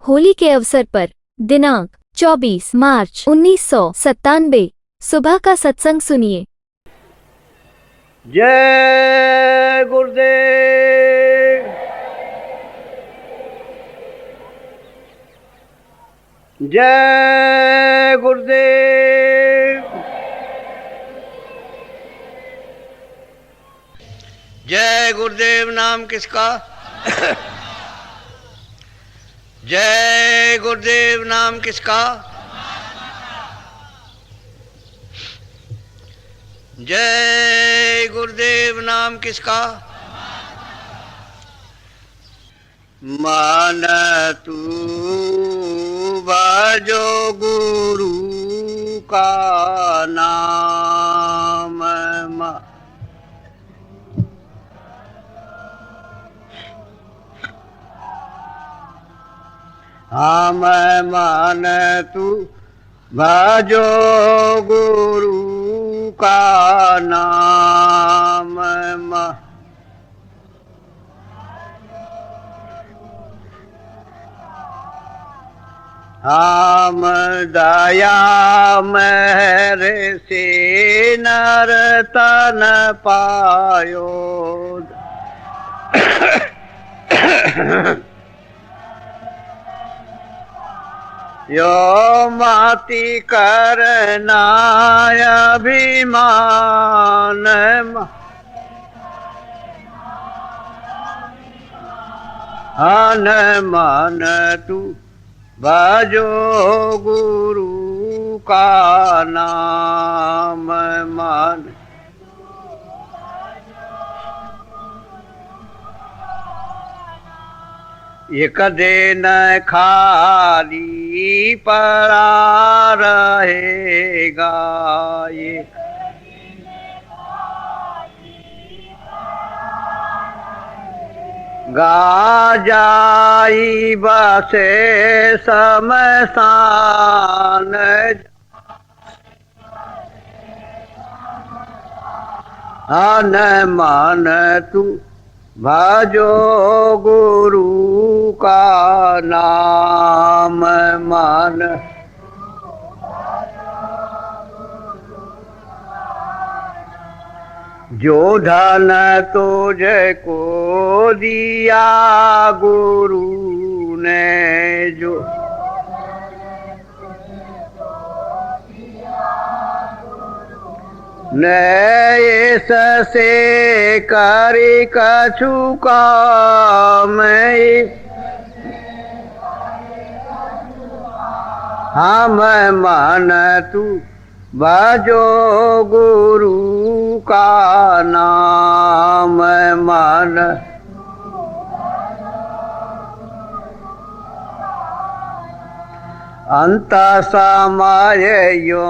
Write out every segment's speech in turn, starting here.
होली के अवसर पर दिनांक 24 मार्च 1997 सुबह का सत्संग सुनिए। जय गुरुदेव। जय गुरुदेव। जय गुरुदेव नाम किसका? जय गुरुदेव नाम किसका? जय गुरुदेव नाम किसका? मान तू भजो गुरु का नाम। हम मान तू भजो गुरु का नाम। हम दया मेरे से नर तन पायो। यो माति करना अभिमान। अन मन तू भजो गुरु का नाम। मान एक दिन खाली पड़ा रहेगा। ये गा जाई बसे शमशान। अन मन तू भजो गुरु का नाम। मान जो धन तुझको दिया गुरु ने, जो नैस से करी कछु काम। हम मन तू भजो गुरु का नाम। मान अंत समय यो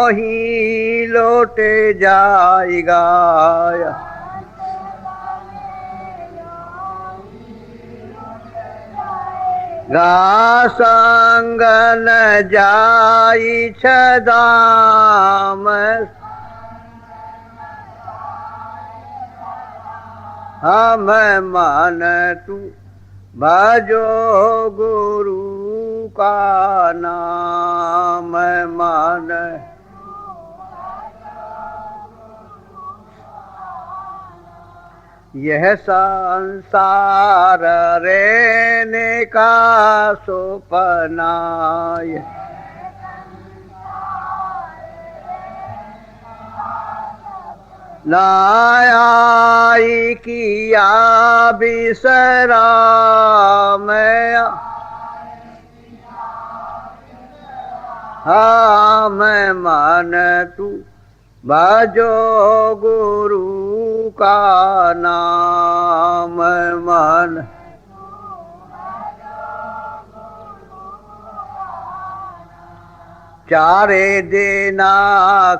ही लौट जाएगा। गा संग न जाई छदाम। हम मन तू भजो गुरु का नाम। मान यह संसार रहने का सपना। नाई किया विश्राम। हम मन तू भजो गुरु का नाम। मान चारे देना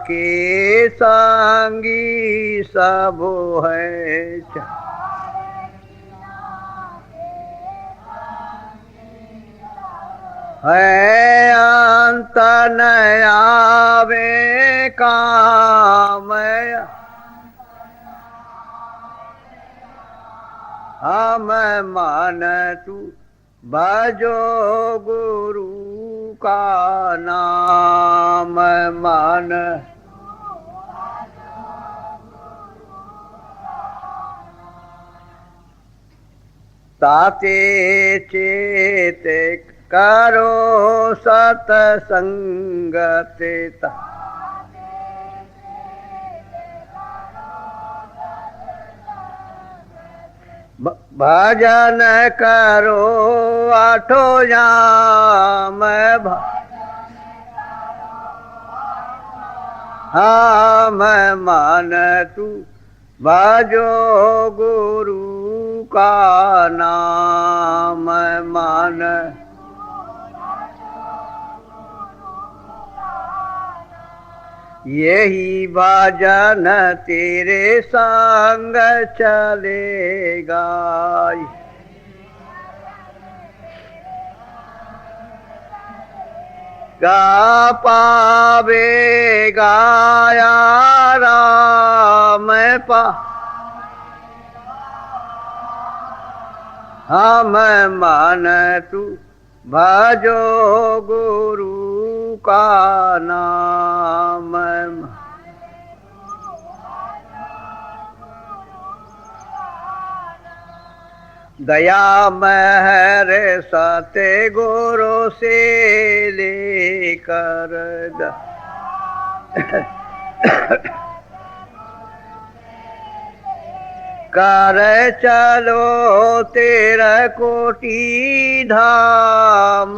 के संगी सब है। अंत न आवे काम। हम मन तू भजो गुरु का नाम मन, ताते चेत करो सतसंगते, भजन करो आठो याम, हम मन तू भजो गुरु का नाम मन, यही भजन तेरे संग चलेगा, गा पावेगा या राम पा, हम मन तू भजो गुरु का नाम, दया महर सते गुरु से लेकर कर चलो तेरा कोटि धाम,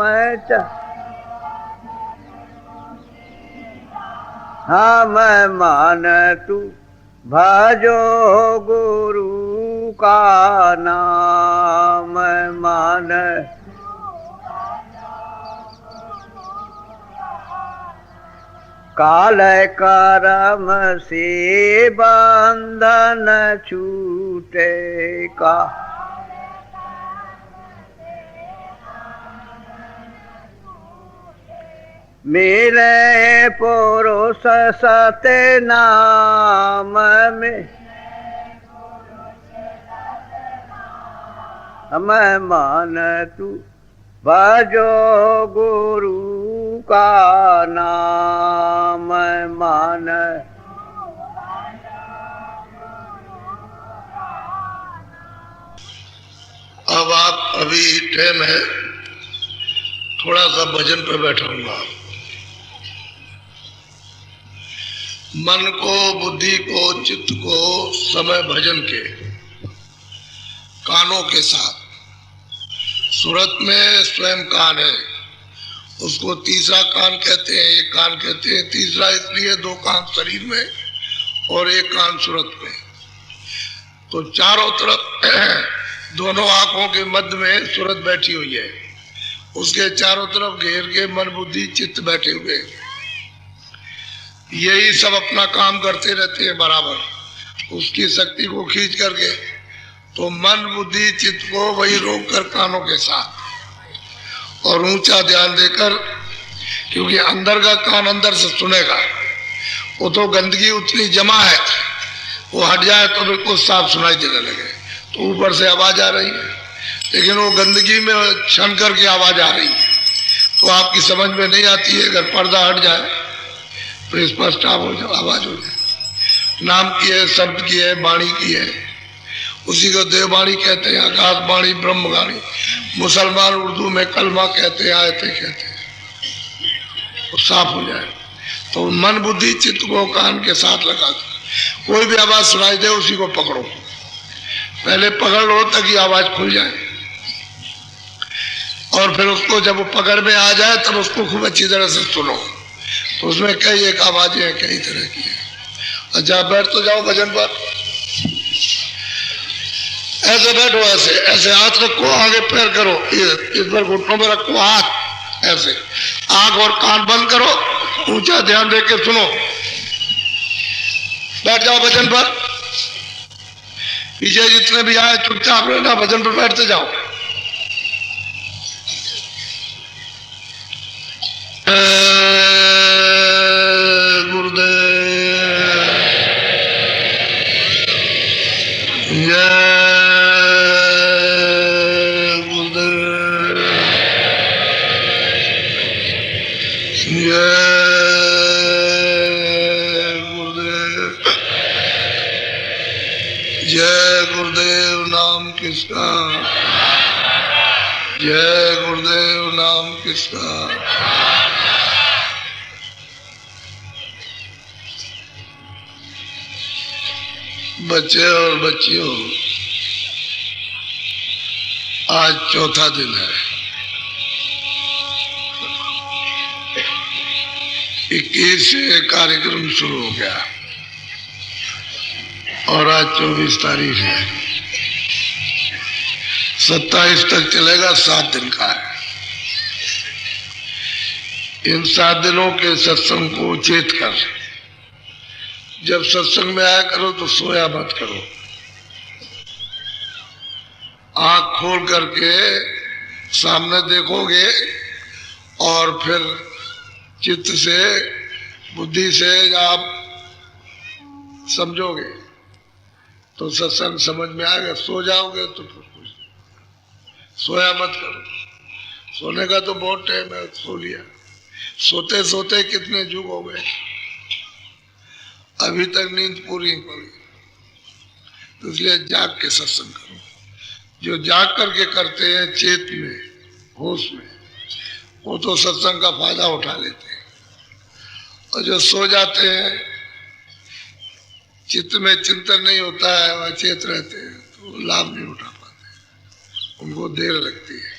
हम मन तू भजो गुरु का नाम मन, काल करम से बंधन छूटे का, मिले पुरुष सत्य नाम में, हम मन तू भजो गुरु का नाम मन, अब आप अभी टाइम है, थोड़ा सा भजन पे बैठाऊंगा। मन को, बुद्धि को, चित्त को समय भजन के कानों के साथ, सूरत में स्वयं कान है, उसको तीसरा कान कहते हैं, एक कान कहते हैं। तीसरा इसलिए दो कान शरीर में और एक कान सूरत में, तो चारों तरफ दोनों आंखों के मध्य में सूरत बैठी हुई है, उसके चारों तरफ घेर के मन बुद्धि चित्त बैठे हुए, यही सब अपना काम करते रहते हैं बराबर, उसकी शक्ति को खींच करके। तो मन बुद्धि चित्त को वही रोक कर कानों के साथ और ऊंचा ध्यान देकर, क्योंकि अंदर का कान अंदर से सुनेगा, वो तो गंदगी उतनी जमा है, वो हट जाए तो बिल्कुल साफ सुनाई देने लगे, तो ऊपर से आवाज आ रही है, लेकिन वो गंदगी में छन करके आवाज आ रही है, तो आपकी समझ में नहीं आती है। अगर पर्दा हट जाए तो स्पष्ट आवाज हो जाए। नाम की है, शब्द की है, वाणी की है, उसी को देववाणी कहते हैं, आकाश वाणी, ब्रह्म वाणी। मुसलमान उर्दू में कलमा कहते हैं, आयते कहते हैं, वो साफ हो जाए। तो मन बुद्धि चित्त को कान के साथ लगा कर कोई भी आवाज सुनाई दे उसी को पकड़ो, पहले पकड़ लो ताकि आवाज खुल जाए, और फिर उसको जब वो पकड़ में आ जाए तब उसको खूब अच्छी तरह से सुनो। तो उसमें कई एक आवाजें हैं, कई तरह की है। अच्छा, बैठ तो जाओ भजन पर, ऐसे बैठो, ऐसे ऐसे हाथ रखो, आगे पैर करो, इस पर घुटनों में रखो हाथ, ऐसे आंख और कान बंद करो, ऊंचा ध्यान दे के सुनो। बैठ जाओ भजन पर, पीछे जितने भी आए चुपचाप रहना, भजन पर बैठते जाओ। गुरुदेव जय गुरुदेव। गुरुदेव, जय गुरुदेव नाम किसका, जय गुरुदेव नाम किसका। बच्चे और बच्चियों, आज चौथा दिन है। 21 से कार्यक्रम शुरू हो गया और आज 24 तारीख है। 27 तक चलेगा, 7 दिन का है। इन 7 दिनों के सत्संग को चेत कर, जब सत्संग में आया करो तो सोया मत करो। आंख खोल करके सामने देखोगे और फिर चित्त से, बुद्धि से आप समझोगे तो सत्संग समझ में आएगा। सो जाओगे तो फिर कुछ सोया मत करो। सोने का तो बहुत टाइम है, सो लिया। सोते सोते कितने जुग हो गए, अभी तक नींद पूरी नहीं पड़ी। तो इसलिए जाग के सत्संग करो। जो जाग करके करते हैं चेत में, होश में, वो तो सत्संग का फायदा उठा लेते हैं। और जो सो जाते हैं, चित्त में चिंतन नहीं होता है, वह चेत रहते हैं, तो लाभ नहीं उठा पाते, उनको देर लगती है।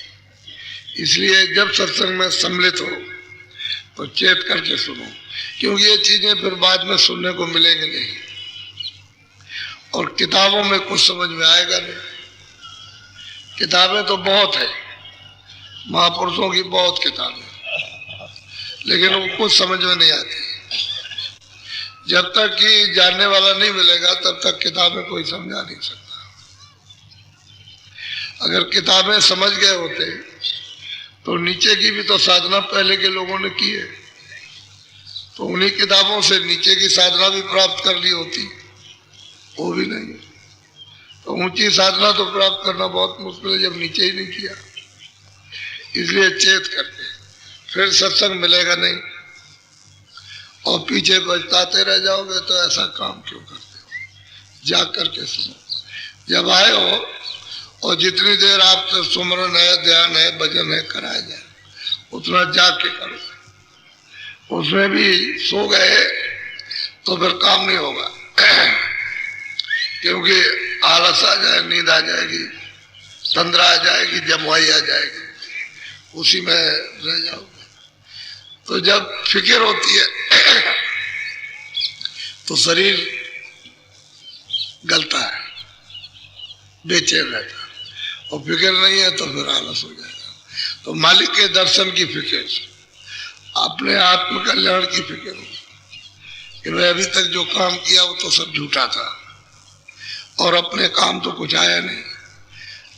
इसलिए जब सत्संग में सम्मिलित हो तो चेत करके सुनो, क्योंकि ये चीजें फिर बाद में सुनने को मिलेंगी नहीं और किताबों में कुछ समझ में आएगा नहीं। किताबें तो बहुत है, महापुरुषों की बहुत किताबें, लेकिन वो कुछ समझ में नहीं आती। जब तक कि जानने वाला नहीं मिलेगा तब तक किताबें कोई समझा नहीं सकता। अगर किताबें समझ गए होते तो नीचे की भी तो साधना पहले के लोगों ने की है, तो उन्हीं किताबों से नीचे की साधना भी प्राप्त कर ली होती। वो भी नहीं, तो ऊंची साधना तो प्राप्त करना बहुत मुश्किल है जब नीचे ही नहीं किया। इसलिए चेत करके फिर सत्संग मिलेगा नहीं और पीछे पछताते रह जाओगे। तो ऐसा काम क्यों करते हो? जाग करके सुनो। जब आए हो और जितनी देर आपसे सुमरन है, ध्यान है, भजन है कराया जाए, उतना जाग के करो। उसमें भी सो गए तो फिर काम नहीं होगा, क्योंकि आलस आ जाए, नींद आ जाएगी, तंद्रा आ जाएगी, जमुआई आ जाएगी, उसी में रह जाओगे। तो जब फिक्र होती है तो शरीर गलता है, बेचैन रहता है, और फिक्र नहीं है तो फिर आलस हो जाएगा। तो मालिक के दर्शन की फिक्र, अपने आत्म कल्याण की फिक्र हो कि मैं अभी तक जो काम किया वो तो सब झूठा था और अपने काम तो कुछ आया नहीं।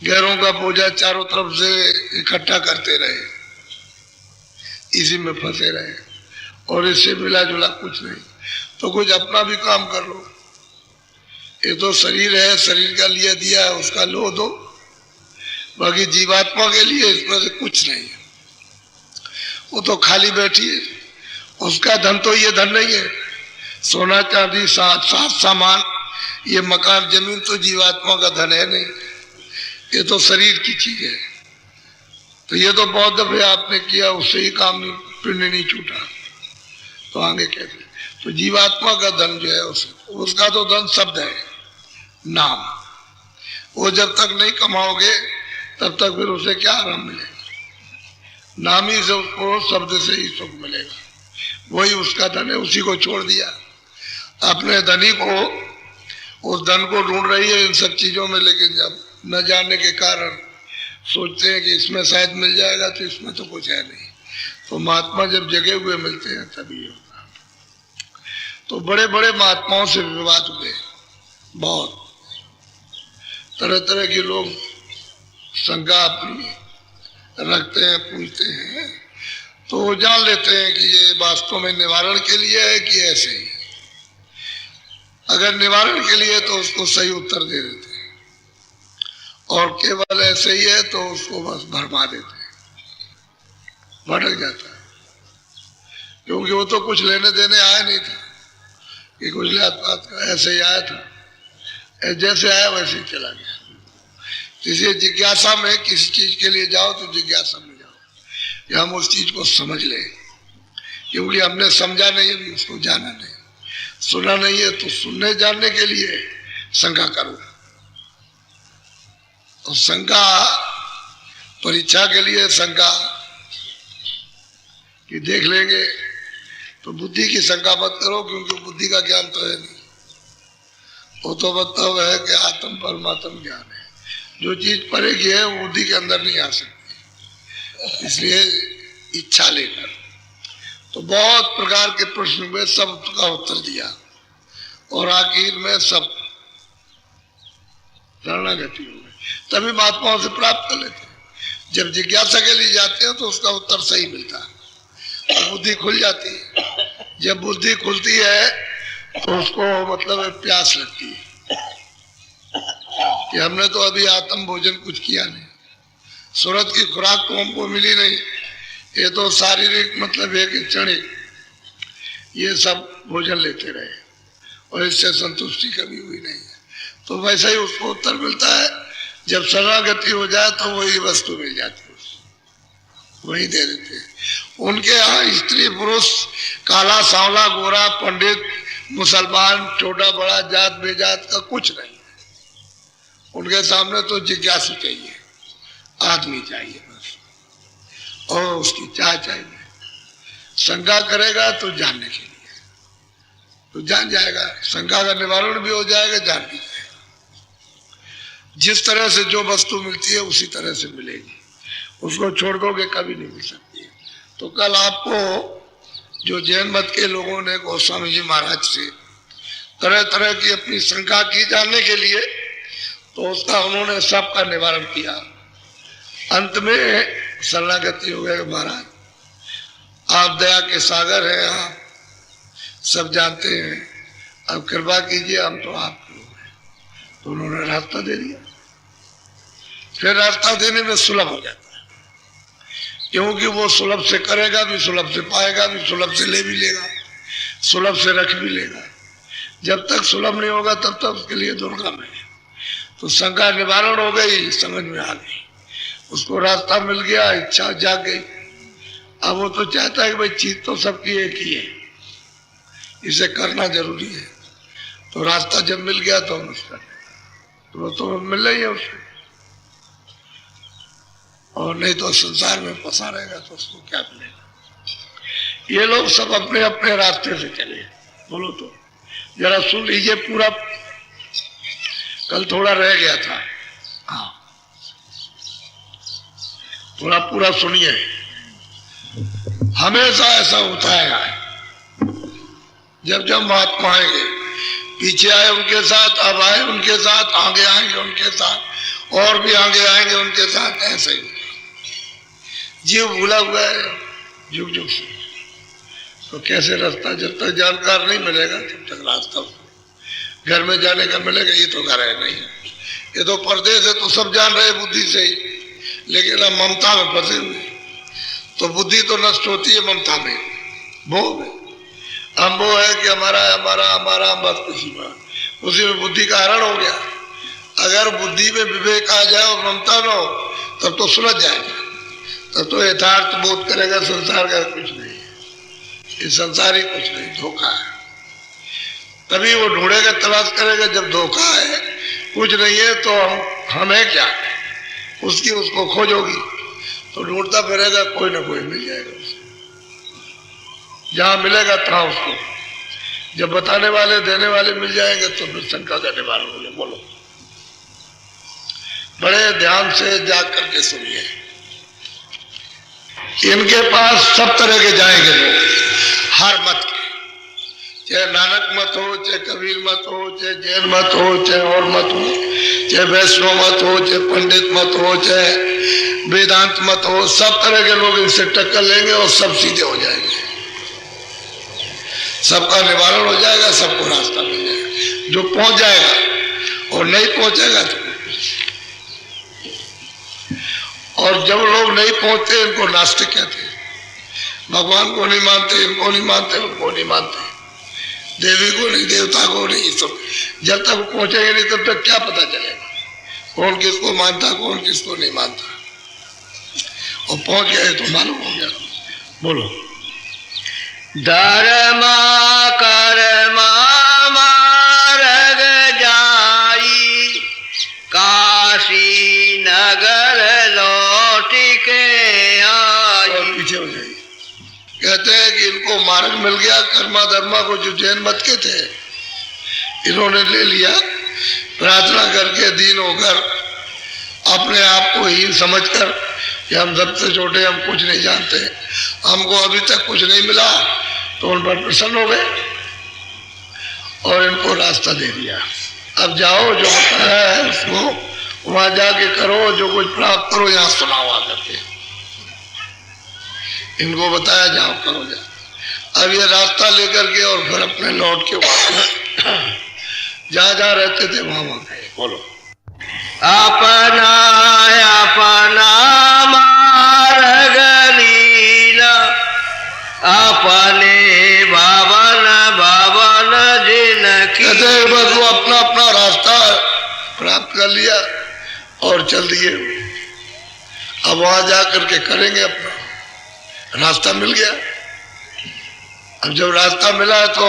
गैरों का बोझा चारों तरफ से इकट्ठा करते रहे, इसी में फंसे रहे और इससे मिला जुला कुछ नहीं। तो कुछ अपना भी काम कर लो। ये तो शरीर है, शरीर का लिए दिया है, उसका लो दो। बाकी जीवात्मा के लिए इसमें से कुछ नहीं है, वो तो खाली बैठी है। उसका धन तो ये धन नहीं है, सोना चांदी साथ सामान, ये मकान जमीन तो जीवात्मा का धन है नहीं, ये तो शरीर की चीज है। तो ये तो बहुत दफे आपने किया, उससे ही काम नहीं, पिंड नहीं छूटा, तो आगे कैसे? तो जीवात्मा का धन जो है उसका तो धन शब्द है, नाम। वो जब तक नहीं कमाओगे तब तक फिर उसे क्या आराम मिलेगा? नाम ही से उसको, शब्द से ही सुख मिलेगा। वही उसका धन है, उसी को छोड़ दिया। अपने धनी को, उस धन को ढूंढ रही है इन सब चीजों में, लेकिन जब न जानने के कारण सोचते हैं कि इसमें शायद मिल जाएगा, तो इसमें तो कुछ है नहीं। तो महात्मा जब जगे हुए मिलते हैं तभी होता। तो बड़े बड़े महात्माओं से विवाद हुए, बहुत तरह तरह के लोग शंका अपनी रखते हैं, पूछते हैं, तो वो जान लेते हैं कि ये वास्तव में निवारण के लिए है कि ऐसे ही। अगर निवारण के लिए तो उसको सही उत्तर दे देते हैं, और केवल ऐसे ही है तो उसको बस भरमा देते हैं, भटक जाता है। क्योंकि वो तो कुछ लेने देने आया नहीं था कि कुछ बात का, ऐसे ही आया था, जैसे आया वैसे ही चला गया। इसलिए जिज्ञासा में किसी चीज के लिए जाओ तो जिज्ञासा में जाओ कि हम उस चीज को समझ लें, क्योंकि हमने समझा नहीं है, उसको जाना नहीं, सुना नहीं है, तो सुनने जानने के लिए शंका करो। और शंका परीक्षा के लिए शंका कि देख लेंगे, तो बुद्धि की शंका मत करो, क्योंकि बुद्धि का ज्ञान तो है नहीं। वो तो मतलब है कि आत्म परमात्म ज्ञान है। जो चीज परे की है वो बुद्धि के अंदर नहीं आ सकती, इसलिए इच्छा लेकर। तो बहुत प्रकार के प्रश्न में सब का उत्तर दिया और आखिर में सब शरणागति हो गए। तभी महात्माओं से प्राप्त कर लेते हैं। जब जिज्ञासा के लिए जाते हैं तो उसका उत्तर सही मिलता है, तो बुद्धि खुल जाती है। जब बुद्धि खुलती है तो उसको मतलब प्यास लगती है कि हमने तो अभी आत्म भोजन कुछ किया नहीं, सूरत की खुराक तो हमको मिली नहीं, ये तो शारीरिक मतलब है कि क्षणिक ये सब भोजन लेते रहे और इससे संतुष्टि कभी हुई नहीं है। तो वैसा ही उसको उत्तर मिलता है। जब शरणागति हो जाए तो वही वस्तु मिल जाती है, वही दे देते हैं। उनके यहाँ स्त्री पुरुष, काला सांवला, गोरा, पंडित, मुसलमान, छोटा बड़ा, जात बेजात का कुछ नहीं है। उनके सामने तो जिज्ञासु चाहिए, आदमी चाहिए बस, और उसकी चाह चाहिए। शंका करेगा तो जानने के लिए, तो जान जाएगा, शंका का निवारण भी हो जाएगा, जान भी जाएगा। जिस तरह से जो वस्तु मिलती है उसी तरह से मिलेगी, उसको छोड़ दोगे कभी नहीं मिल सकती है। तो कल आपको जो जैन मत के लोगों ने गोस्वामी जी महाराज से तरह तरह की अपनी शंका की जानने के लिए, तो उसका उन्होंने सबका निवारण किया। अंत में शरणागति हो गए। महाराज आप दया के सागर हैं, आप सब जानते हैं, अब कृपा कीजिए, हम तो आपके लोग हैं। तो उन्होंने रास्ता दे दिया। फिर रास्ता देने में सुलभ हो जाता है, क्योंकि वो सुलभ से करेगा भी, सुलभ से पाएगा भी, सुलभ से ले भी लेगा, सुलभ से रख भी लेगा। जब तक सुलभ नहीं होगा तब तक उसके लिए दुर्गम है। तो शंका निवारण हो गई, समझ में आ गई, उसको रास्ता मिल गया, इच्छा जाग गई। अब वो तो चाहता है कि भाई चीज तो सबकी एक ही है, इसे करना जरूरी है। तो रास्ता जब मिल गया तो हम उसका, तो वो तो मिल रही है उसको, और नहीं तो संसार में फंसा रहेगा तो उसको क्या मिलेगा। ये लोग सब अपने अपने रास्ते से चले। बोलो तो जरा सुन लीजिए पूरा, कल थोड़ा रह गया था, हाँ थोड़ा पूरा सुनिए। हमेशा ऐसा होता है, जब जब महात्मा आएंगे, पीछे आए उनके साथ, अब आए उनके साथ, आगे आएंगे उनके साथ, और भी आगे आएंगे उनके साथ, ऐसे ही जीव भूला हुआ है जुग जुग से। तो कैसे रास्ता, जब तक जानकार नहीं मिलेगा तब तक रास्ता घर में जाने का मिलेगा। ये तो घर है नहीं, ये तो परदेश है, तो सब जान रहे बुद्धि से ही, लेकिन अब ममता में फंसे हुए। तो बुद्धि तो नष्ट होती है ममता में, भोग में। हम वो है कि हमारा हमारा हमारा बस खुशी में, उसी में बुद्धि का हरण हो गया। अगर बुद्धि में विवेक आ जाए और ममता न हो तब तो सुलझ जाएगा, तब तो यथार्थ बोध करेगा संसार का कुछ नहीं है, ये संसार ही कुछ नहीं, धोखा है। तभी वो ढूंढेगा, तलाश करेगा। जब धोखा है, कुछ नहीं है, तो हम है क्या, उसकी उसको खोज होगी, तो ढूंढता फिरेगा, कोई ना कोई मिल जाएगा उसे। जहां मिलेगा तहां उसको, जब बताने वाले देने वाले मिल जाएंगे तो फिर शंका का निवारण हो जाए। बोलो, बड़े ध्यान से जाग करके सुनिए। इनके पास सब तरह के जाएंगे लोग, हर मत के, चाहे नानक मत हो, चाहे कबीर मत हो, चाहे जैन मत हो, चाहे और मत हो, चाहे वैष्णव मत हो, चाहे पंडित मत हो, चाहे वेदांत मत हो, सब तरह के लोग इनसे टक्कर लेंगे और सब सीधे हो जाएंगे, सबका निवारण हो जाएगा, सबको रास्ता मिल जाएगा। जो पहुंच जाएगा और नहीं पहुंचेगा तो, और जब लोग नहीं पहुंचते इनको नास्तिक कहते हैं। भगवान को नहीं मानते, इनको नहीं मानते, उनको नहीं मानते, देवी को नहीं, देवता को नहीं, सब जब तक पहुंचेंगे नहीं तब तक क्या पता चलेगा कौन किसको मानता, कौन किसको नहीं मानता। और पहुंच गए तो मालूम हो गया। बोलो। धर्म कर्म मार्ग जाई, काशी नगर लौट के आई। पीछे हो जाइए। कहते हैं कि इनको मार्ग मिल गया, कर्मा धर्मा को जो जैन मत के थे इन्होंने ले लिया, प्रार्थना करके दीन होकर अपने आप को हीन समझकर कि हम सबसे छोटे, हम कुछ नहीं जानते, हमको अभी तक कुछ नहीं मिला, तो उन पर प्रसन्न हो गए और इनको रास्ता दे दिया। अब जाओ, जो बताया है उसको वहां जाके करो, जो कुछ प्राप्त करो यहाँ सुनाओ आकर के। इनको बताया जाओ करो जाओ। अब ये रास्ता लेकर के और फिर अपने लौट के जहाँ जहाँ रहते थे वहां वहां गए। बोलो। अपना अपना मार्ग लीला, अपने भवन भवन जिनकी। कहते हैं बस वो अपना अपना रास्ता प्राप्त कर लिया और चल दिए। अब वहां जा करके करेंगे, अपना रास्ता मिल गया। अब जब रास्ता मिला है तो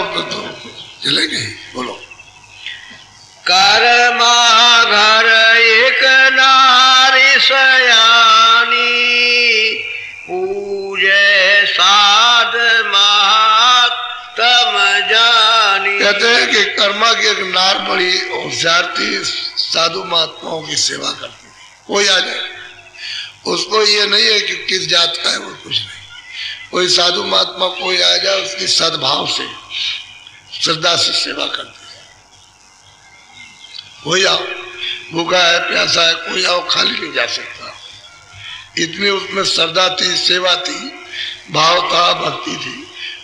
चलेंगे। बोलो। कर्मा घर एक नारी सयानी, पूजे साध महात्म जानी। कहते हैं कि कर्मा की एक नार बड़ी होशियार थी, साधु महात्माओं की सेवा करती थी। कोई आ जाए, उसको ये नहीं है कि किस जात का है, वो कुछ नहीं, कोई साधु महात्मा कोई आ जाए उसकी सद्भाव से, श्रद्धा से सेवा करती है। कोई आओ, भूखा है, प्यासा है, कोई आओ, खाली नहीं जा सकता। इतनी उसमें श्रद्धा थी, सेवा थी, भाव था, भक्ति थी।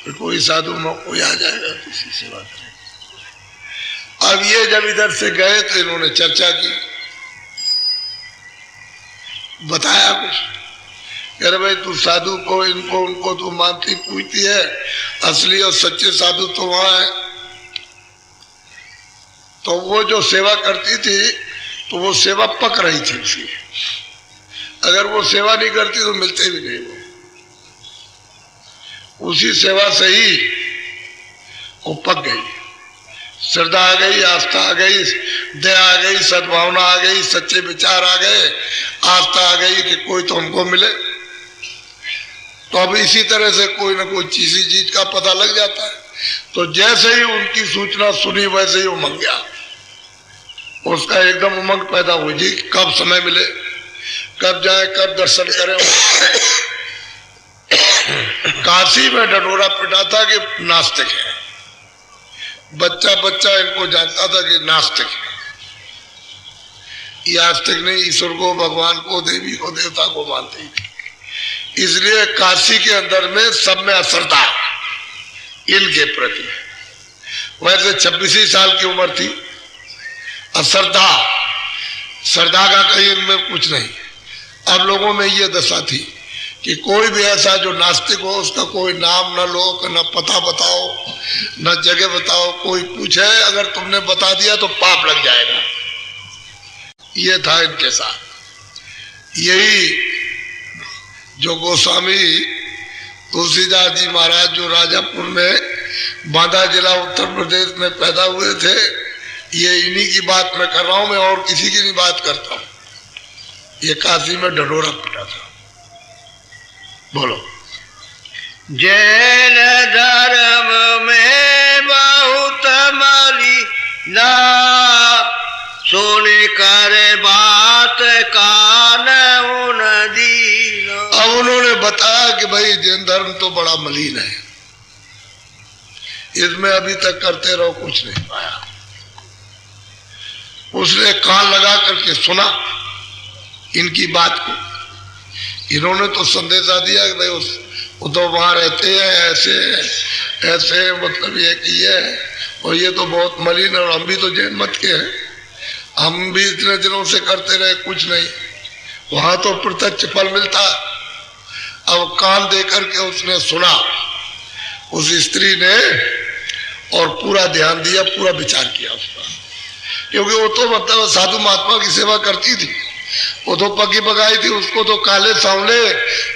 फिर कोई साधु कोई आ जाएगा तो उसकी सेवा करेगा। अब ये जब इधर से गए तो इन्होंने चर्चा की, बताया कुछ। कह रहे भाई तू साधु को, इनको उनको तू मानती पूछती है, असली और सच्चे साधु तो वहां है। तो वो जो सेवा करती थी तो वो सेवा पक रही थी उसकी, अगर वो सेवा नहीं करती तो मिलते भी नहीं। वो उसी सेवा से ही वो पक गई, श्रद्धा आ गई, आस्था आ गई, दया आ गई, सद्भावना आ गई, सच्चे विचार आ गए, आस्था आ गई कि कोई तो हमको मिले। तो अब इसी तरह से कोई ना कोई चीज का पता लग जाता है। तो जैसे ही उनकी सूचना सुनी वैसे ही उमंग गया, उसका एकदम उमंग पैदा हुई जी, कब समय मिले, कब जाए, कब दर्शन करें। काशी में डंडोरा पिटा था कि नास्तिक है, बच्चा बच्चा इनको जानता था कि नास्तिक है। ये आस्तिक नहीं, ईश्वर को, भगवान को, देवी को, देवता को मानते ही। इसलिए काशी के अंदर में सब में अश्रद्धा इनके प्रति। वैसे 26 साल की उम्र थी, अश्रद्धा, श्रद्धा का कहीं इनमें कुछ नहीं। अब लोगों में ये दशा थी कि कोई भी ऐसा जो नास्तिक हो उसका कोई नाम न लो, न पता बताओ, न जगह बताओ। कोई पूछे अगर तुमने बता दिया तो पाप लग जाएगा। ये था इनके साथ। यही जो गोस्वामी तुलसीदास जी महाराज जो राजापुर में बांदा जिला उत्तर प्रदेश में पैदा हुए थे, ये इन्हीं की बात मैं कर रहा हूं, मैं और किसी की नहीं बात करता हूं। ये काशी में डंडोरा पिटा था। बोलो। जैन धर्म में बहुत मलिना, सोने कर बात कान दीना। अब उन्होंने बताया कि भाई जैन धर्म तो बड़ा मलिन है, इसमें अभी तक करते रहो, कुछ नहीं पाया। उसने कान लगा करके सुना इनकी बात को। इन्होंने तो संदेशा दिया कि भाई वो तो वहां रहते हैं, ऐसे ऐसे, मतलब ये कि ये, और ये तो बहुत मलिन है, और हम भी तो जैन मत के हैं, हम भी इतने दिनों से करते रहे, कुछ नहीं। वहां तो प्रत्यक्ष फल मिलता, अब कान दे करके उसने सुना उस स्त्री ने, और पूरा ध्यान दिया, पूरा विचार किया उसका, क्योंकि वो तो मतलब साधु महात्मा की सेवा करती थी, वो तो पकी पकाई थी, उसको तो काले सांवले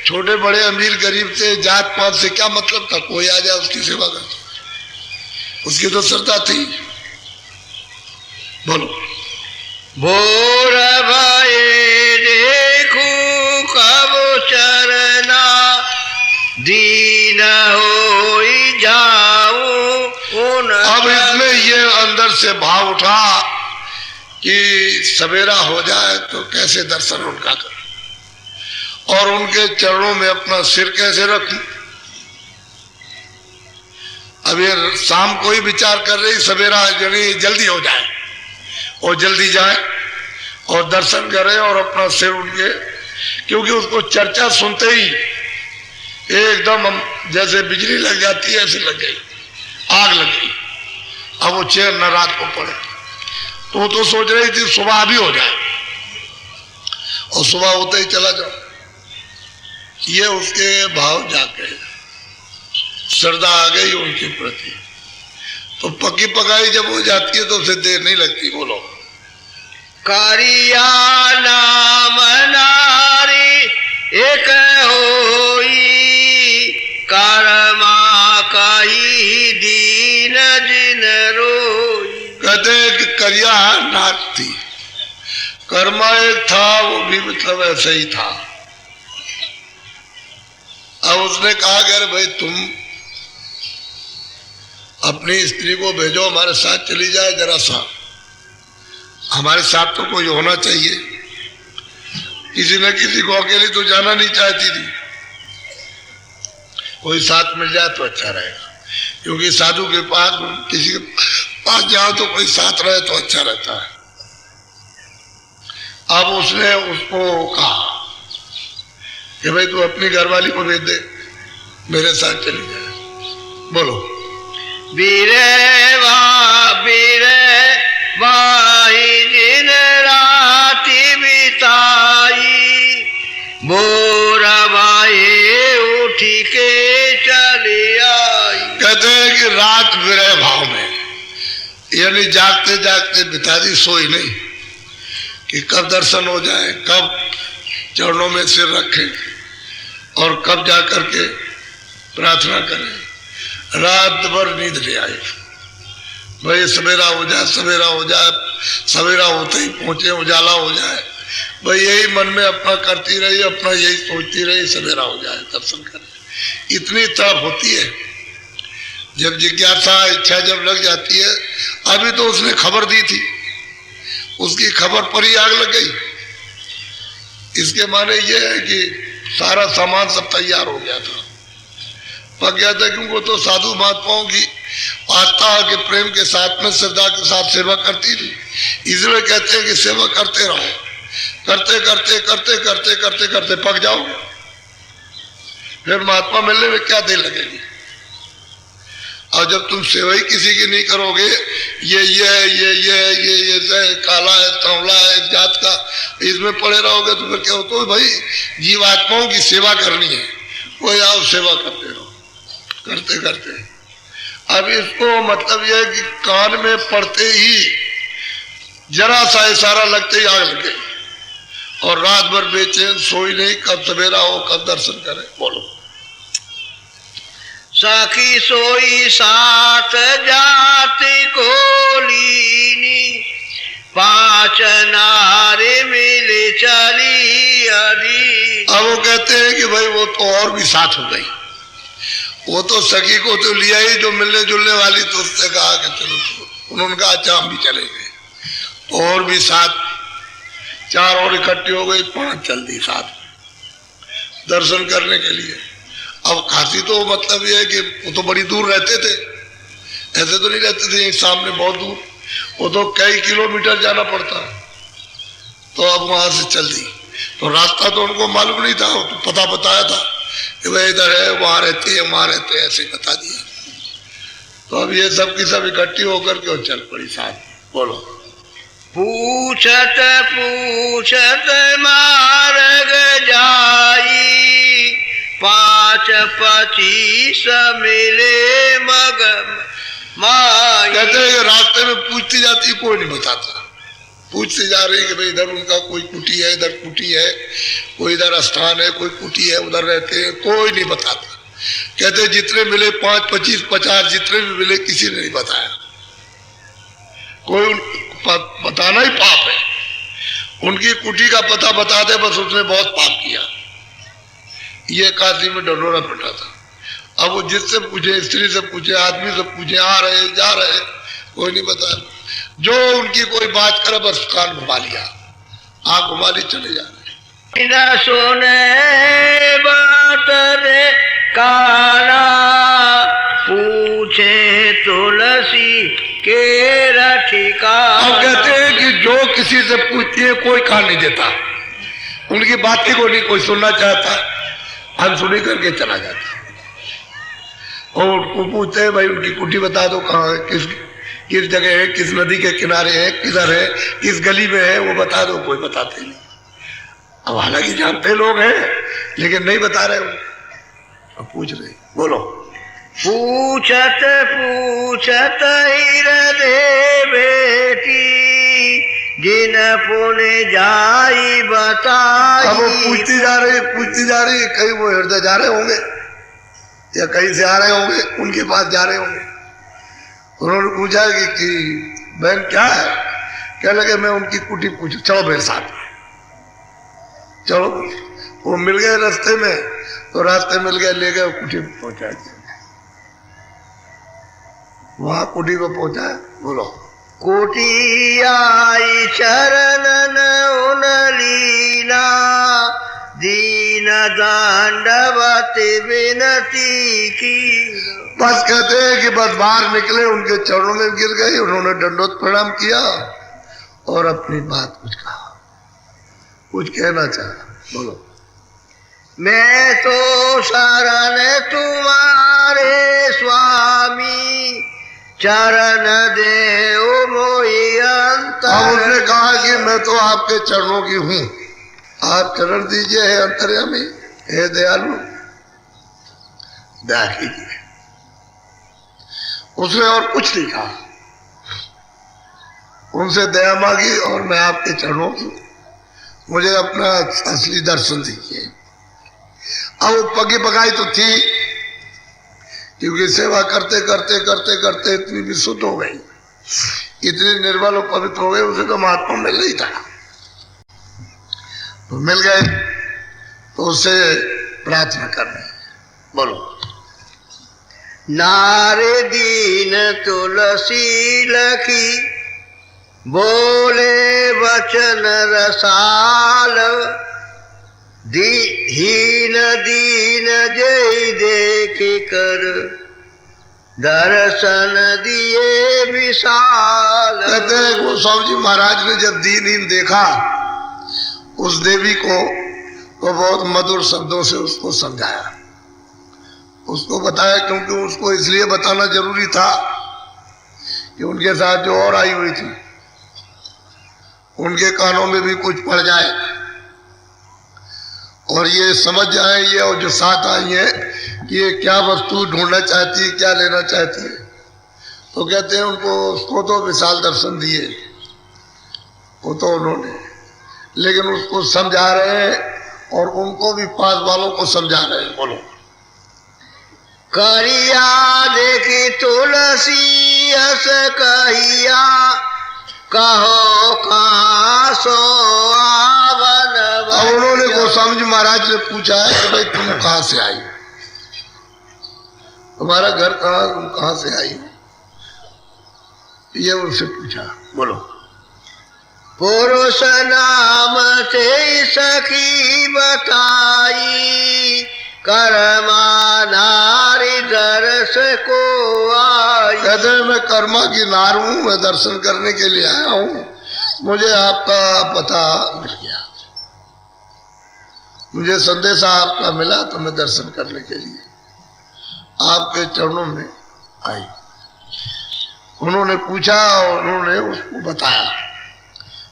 छोटे बड़े अमीर गरीब से जात पात से क्या मतलब था, कोई आ जाए उसकी सेवा कर, उसकी तो श्रद्धा थी। बोलो। भोर भये देखूं कब चरना, दीन होई जाऊं उन। अब इसमें ये अंदर से भाव उठा कि सवेरा हो जाए तो कैसे दर्शन उनका करूं और उनके चरणों में अपना सिर कैसे रखूं। अब ये शाम को ही विचार कर रही सवेरा जल्दी हो जाए और जल्दी जाए और दर्शन करे और अपना सिर उनके, क्योंकि उसको चर्चा सुनते ही एकदम जैसे बिजली लग जाती है ऐसे लग गई, आग लग गई। अब वो चैन न रात को पड़े, तो वो तो सोच रही थी सुबह भी हो जाए और सुबह होते ही चला जाओ। ये उसके भाव जाके श्रद्धा आ गई उनके प्रति, तो पक्की पकाई जब हो जाती है तो उसे देर नहीं लगती। बोलो। करिया नाम नारी एक होई, कर्मा कही दीन जिन रोई। कहते हैं कि करिया नाच थी, कर्मा एक था, वो भी मतलब ऐसे ही था। अब उसने कहा कि अरे भाई तुम अपनी स्त्री को भेजो, हमारे साथ चली जाए, जरा सा हमारे साथ तो कोई होना चाहिए। किसी न किसी को अकेली तो जाना नहीं चाहती थी, कोई साथ मिल जाए तो अच्छा रहेगा, क्योंकि साधु के पास किसी के पास जाओ तो कोई साथ रहे तो अच्छा रहता है। अब उसने उसको कहा कि भाई तू अपनी घरवाली को भेज दे, मेरे साथ चली जाए। बोलो। बीरे वाही दिन राति बिताई, भोर भाई उठी के चली आई। कहते हैं कि रात विरह भाव में, यानी जागते जागते बिता दी, सोई नहीं कि कब दर्शन हो जाए, कब चरणों में सिर रखें और कब जा करके प्रार्थना करें। रात भर नींद ले आई, भाई सवेरा हो जाए, सवेरा हो जाए, सवेरा होते ही पहुंचे, उजाला हो जाए, भाई यही मन में अपना करती रही, अपना यही सोचती रही, सवेरा हो जाए दर्शन करें। इतनी तड़प होती है जब जिज्ञासा इच्छा जब लग जाती है। अभी तो उसने खबर दी थी, उसकी खबर पर ही आग लग गई। इसके माने ये है कि सारा सामान सब तैयार हो गया था, पक गया था, क्योंकि वो तो साधु महात्माओं की आस्था के प्रेम के साथ में श्रद्धा के साथ सेवा करती थी। इसलिए कहते हैं कि सेवा करते रहो, करते करते करते करते करते करते पक जाओगे, फिर महात्मा मिलने में क्या देर लगेगी। और जब तुम सेवा ही किसी की नहीं करोगे, ये काला है, सांवला है, जात का, इसमें पड़े रहोगे तो फिर क्या हो। तो भाई जीवात्माओं की सेवा करनी है, कोई आओ सेवा करते रहो, करते करते। अब इसको मतलब यह है कि कान में पड़ते ही जरा सा इशारा लगते ही आग लगे और रात भर बेचैन, सोई नहीं, कब सवेरा हो, कब दर्शन करे। बोलो। सखी सोई सात जाति को लीनी, पांच नारे मिले चली अदी। अब वो कहते हैं कि भाई वो तो और भी साथ हो गई, वो तो सखी को तो लिया ही जो मिलने जुलने वाली, तो उसने कहा कि चलो, उन्होंने कहा अच्छा हम भी चले गए, तो और भी साथ, चार और इकट्ठी हो गई, पांच चल दी साथ दर्शन करने के लिए। अब खासी तो मतलब ये है कि वो तो बड़ी दूर रहते थे, ऐसे तो नहीं रहते थे सामने, बहुत दूर, वो तो कई किलोमीटर जाना पड़ता। तो अब वहां से चल दी, तो रास्ता तो उनको मालूम नहीं था, तो पता बताया था कि भाई इधर है, वहां रहते हैं, वहां रहते हैं, ऐसे बता दिया। तो अब ये सब की सब इकट्ठी होकर के चल पड़ी साथ। बोलो। पूछत पूछत मार्ग जाई, 5 25 मिले मग माई। कहते हैं रास्ते में पूछती जाती, कोई नहीं बताता। पूछते जा रही कि भाई इधर उनका कोई कुटी है, इधर कुटी है, कोई इधर स्थान है, कोई कुटी है, उधर रहते हैं, कोई नहीं बताता। कहते जितने मिले 5 25 50 जितने भी मिले किसी ने नहीं बताया। कोई बताना ही पाप है। उनकी कुटी का पता बता दे बस उसने बहुत पाप किया। ये काशी में ढंढोरा पिटा था। अब वो जिससे पूछे, स्त्री से पूछे, आदमी से पूछे, आ रहे जा रहे, कोई नहीं बताया। जो उनकी कोई बात करे बस कान घुमा लिया, आंख घुमा ली, चले जा रहे। न सुने बात रे काना, पूछे तुलसी के ठिकाना। अब कहते हैं कि जो किसी से पूछती है कोई कान नहीं देता, उनकी बातें को नहीं कोई सुनना चाहता, अनसुनी करके चला जाता। और उनको पूछते हैं भाई उनकी कुटी बता दो कहाँ है, किस जगह है, किस नदी के किनारे है, किधर है, किस गली में है, वो बता दो, कोई बताते नहीं। अब हालांकि जानते लोग हैं लेकिन नहीं बता रहे वो। अब पूछ रहे, बोलो। पूछत पूछत हृदय बेटी, जिन पुण्य जाई बताई। अब वो पूछती जा रही, कहीं वो हृदय जा रहे होंगे या कहीं से आ रहे होंगे, उनके पास जा रहे होंगे। उन्होंने पूछा कि बहन क्या है? क्या लगे मैं उनकी कुटी पूछू, चलो मेरे साथ। चलो, वो मिल गए रास्ते में, तो रास्ते मिल गए, ले गए, कुटी में पहुंचा दिया। वहां कुटी में पहुंचा। बोलो। कुटी आई चरणन उन लीला, दीन दंडवत विनती की। बस कहते हैं कि बस बाहर निकले, उनके चरणों में गिर गए, उन्होंने दंडोत प्रणाम किया और अपनी बात कुछ कहा, कुछ कहना चाहा। बोलो। मैं तो शरण तुम्हारे स्वामी, चरण देव मोहि अंतर। अब उसने कहा कि मैं तो आपके चरणों की हूं, आप चरण दीजिए, हे अंतर्यामी, हे दयालु, दया कीजिए। उसने और कुछ नहीं कहा, उनसे दया मांगी और मैं आपके चरणों की, मुझे अपना असली दर्शन दीजिए। अब वो पगी पकाई तो थी, क्योंकि सेवा करते करते करते करते इतनी विशुद्ध हो गई, इतनी निर्मल और पवित्र हो गए, उसे तो महात्मा मिल नहीं था। तो मिल गए तो उससे प्रार्थना कर रहे। बोलो। नारे दीन तुलसी लखी, बोले वचन रसाल, हीन दीन जय देख कर, दर्शन दिए विशाल। कहते हैं गोस्वामी जी महाराज ने जब दीनहीन देखा उस देवी को, तो बहुत मधुर शब्दों से उसको समझाया, उसको बताया, क्योंकि उसको इसलिए बताना जरूरी था कि उनके साथ जो और आई हुई थी उनके कानों में भी कुछ पड़ जाए और ये समझ जाए, ये और जो साथ आई है कि ये क्या वस्तु ढूंढना चाहती है, क्या लेना चाहती है। तो कहते हैं उसको तो विशाल दर्शन दिए, वो तो उन्होंने, लेकिन उसको समझा रहे हैं और उनको भी पास वालों को समझा रहे हैं। बोलो। करिया देखी तुलसी हस कहिया, कहो कहाँ सो आवन। अब उन्होंने गोस्वामी जी महाराज ने पूछा है कि भाई तुम कहाँ से आई, तुम्हारा घर कहाँ, तुम कहाँ से आई, ये उनसे पूछा। बोलो। पुरुष नाम से सखी बताई, कर्मा नारी दर्श को आई। कहते हैं मैं कर्मा की नार हूं, मैं दर्शन करने के लिए आया हूं, मुझे आपका पता मिल गया, मुझे संदेशा आपका मिला, तो मैं दर्शन करने के लिए आपके चरणों में आई। उन्होंने पूछा और उन्होंने उसको बताया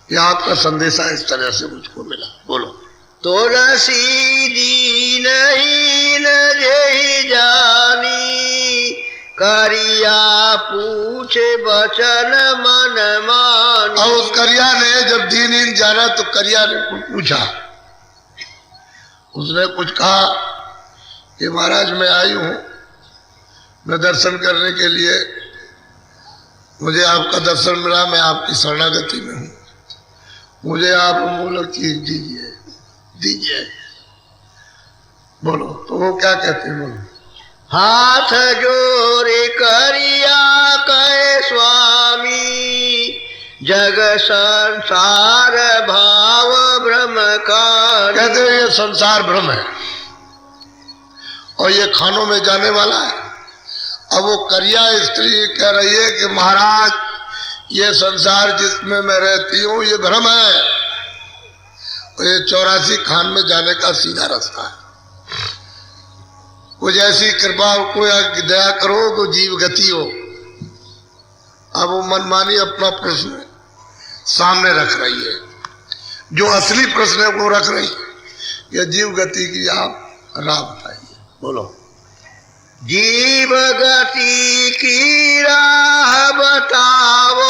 कि आपका संदेशा इस तरह से मुझको मिला। बोलो। तुलसी दीनहीन दीन जेहि जानी, करिया पूछे बचन मन मानी। और उस करिया ने जब दीन जाना तो करिया ने कुछ पूछा, उसने कुछ कहा कि महाराज मैं आई हूं, मैं दर्शन करने के लिए, मुझे आपका दर्शन मिला, मैं आपकी शरणागति में हूं, मुझे आप अमूल्य चीज दीजिए दीजिए। बोलो तो वो क्या कहते हैं, बोलो। हाथ जोड़े करिया कहे स्वामी, जग संसार भाव ब्रह्म का। कहते हैं ये संसार भ्रम है और ये खानों में जाने वाला है। अब वो करिया स्त्री कह रही है कि महाराज ये संसार जिसमें मैं रहती हूँ ये भ्रम है, और ये 84 खान में जाने का सीधा रास्ता है। कुछ ऐसी कृपा को दया करो तो जीव गति हो। अब वो मनमानी अपना प्रश्न सामने रख रही है, जो असली प्रश्न है वो रख रही है। ये जीव गति की आप राह बताइए, बोलो। जीव गति की राह बताओ,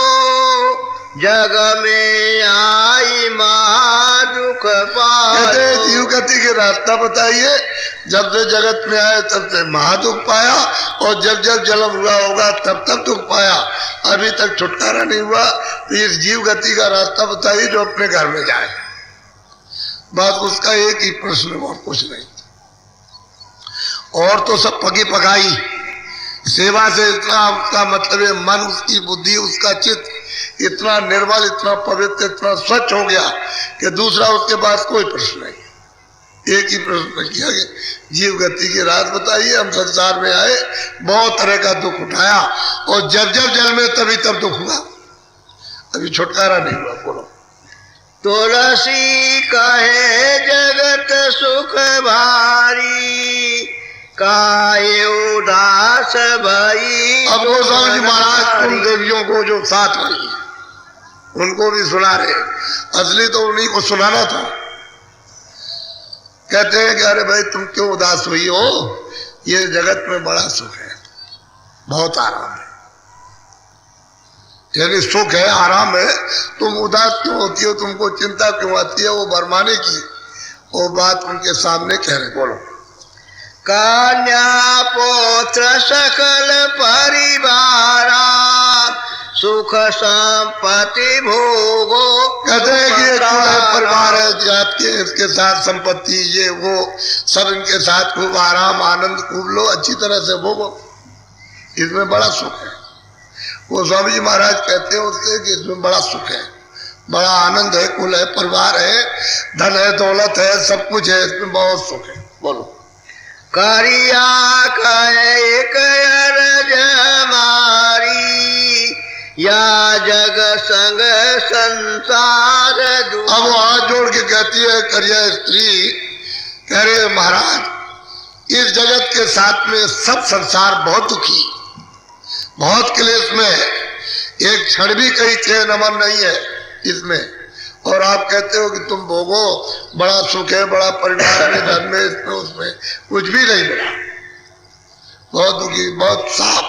जग में आई माँ दुख पाओ। कहते हैं जीव गति के रास्ता बताइए, जब से जगत में आए तब से महादुख पाया, और जब जब जन्म हुआ होगा तब तब दुख पाया, अभी तक छुटकारा नहीं हुआ। तो इस जीव गति का रास्ता बताइए जो अपने घर में जाए। बस उसका एक ही प्रश्न, और कुछ नहीं। और तो सब पगी पगाई सेवा से इतना उसका मतलब है, मन उसकी बुद्धि उसका चित्त इतना निर्मल, इतना पवित्र, इतना स्वच्छ हो गया कि दूसरा उसके पास कोई प्रश्न नहीं। एक ही प्रश्न किया गया, जीव गति की राज बताइए। हम संसार में आए, बहुत तरह का दुख उठाया, और जब जब जन्मे तभी तब दुख हुआ, अभी छुटकारा नहीं हुआ। बोलो। तुलसी कहे जगत सुख भारी, काये उदास भई। अब गोस्वामी जी महाराज उन देवियों को जो साथ आई उनको भी सुना रहे, असली तो उन्हीं को सुनाना था। कहते हैं कि अरे भाई तुम क्यों उदास हुई हो, ये जगत में बड़ा सुख है, बहुत आराम है, यानी सुख है, आराम है, तुम उदास क्यों होती हो, तुमको चिंता क्यों आती है, वो बरमाने की वो बात उनके सामने कह रहे। बोलो। कन्या पुत्र सकल परिवारा, सुख संपत्ति भोगो। कहते हैं कि ये परिवार है, जात के इसके साथ संपत्ति ये वो सब इनके साथ खूब आराम आनंद खूब लो, अच्छी तरह से भोगो, इसमें बड़ा सुख है। वो स्वामी जी महाराज कहते हैं उससे कि इसमें बड़ा सुख है, बड़ा आनंद है, कुल है, परिवार है, धन है, दौलत है, सब कुछ है, इसमें बहुत सुख है। बोलो। करिया कहे एक अरज हमारी, या जग संग संसार। अब वो हाथ जोड़ के कहती है करिया स्त्री, कह रहे महाराज इस जगत के साथ में सब संसार बहुत दुखी, बहुत क्लेश में है, एक क्षण भी कहीं चैन अमन नहीं है इसमें, और आप कहते हो कि तुम भोगो, बड़ा सुख है, बड़ा परिवार में, धन में, इसमें उसमें कुछ भी नहीं मिला, बहुत दुखी, बहुत साफ।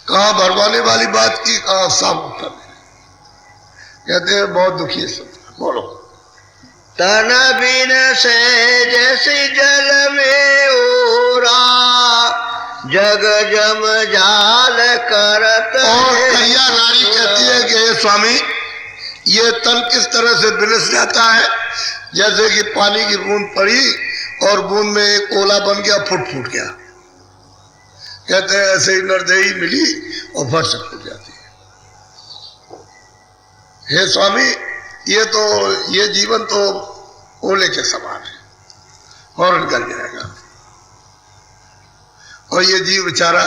कहाँ भरवाने वाली बात की, कहाँ साफ उत्तर है। कहते हैं बहुत दुखी है सब। बोलो। तन बिन से जैसे जल में ओरा, जग जम जाल करत। और करिया नारी कहती है कि हे स्वामी ये तन किस तरह से बिलस जाता है, जैसे कि पानी की बूंद पड़ी और बूंद में एक ओला बन गया, फूट फूट गया। कहते हैं ऐसे ही नरदेही मिली और फट फूट जाती है। हे स्वामी ये जीवन तो ओले के समान है, फौरन कर जाएगा, और ये जीव बेचारा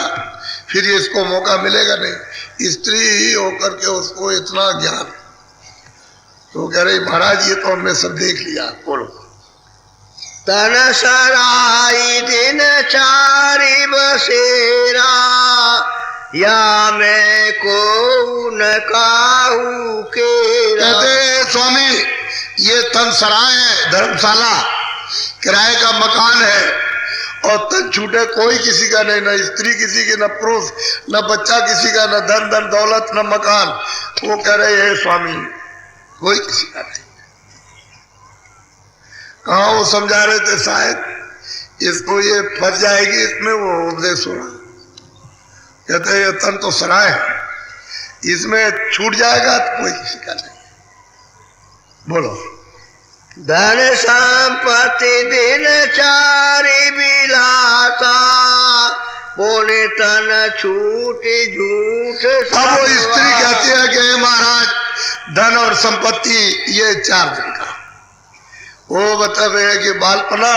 फिर इसको मौका मिलेगा नहीं। स्त्री ही होकर के उसको इतना ज्ञान, तो कह रही महाराज ये तो हमने सब देख लिया। बोलो। तन सराई दिन चारी बसेरा, या मैं को न काहू के। कहते स्वामी ये तन सराय है, धर्मशाला, किराए का मकान है, और तन छूटे कोई किसी का नहीं, न स्त्री किसी की, न पुरुष, न बच्चा किसी का, न धन धन दौलत, न मकान। वो कह रहे हैं स्वामी कोई किसी का नहीं। कहा वो समझा रहे थे शायद इसको ये फंस जाएगी इसमें, वो उपदेश हो रहा। कहते ये तन तो सराय है, इसमें छूट जाएगा तो कोई किसी का नहीं। बोलो। धन संपत्ति दिन चारी बिलासा, बोले तन छूटे झूठ। अब वो स्त्री कहती है कि महाराज धन और संपत्ति ये 4 दिन का, वो मतलब है कि बालपना,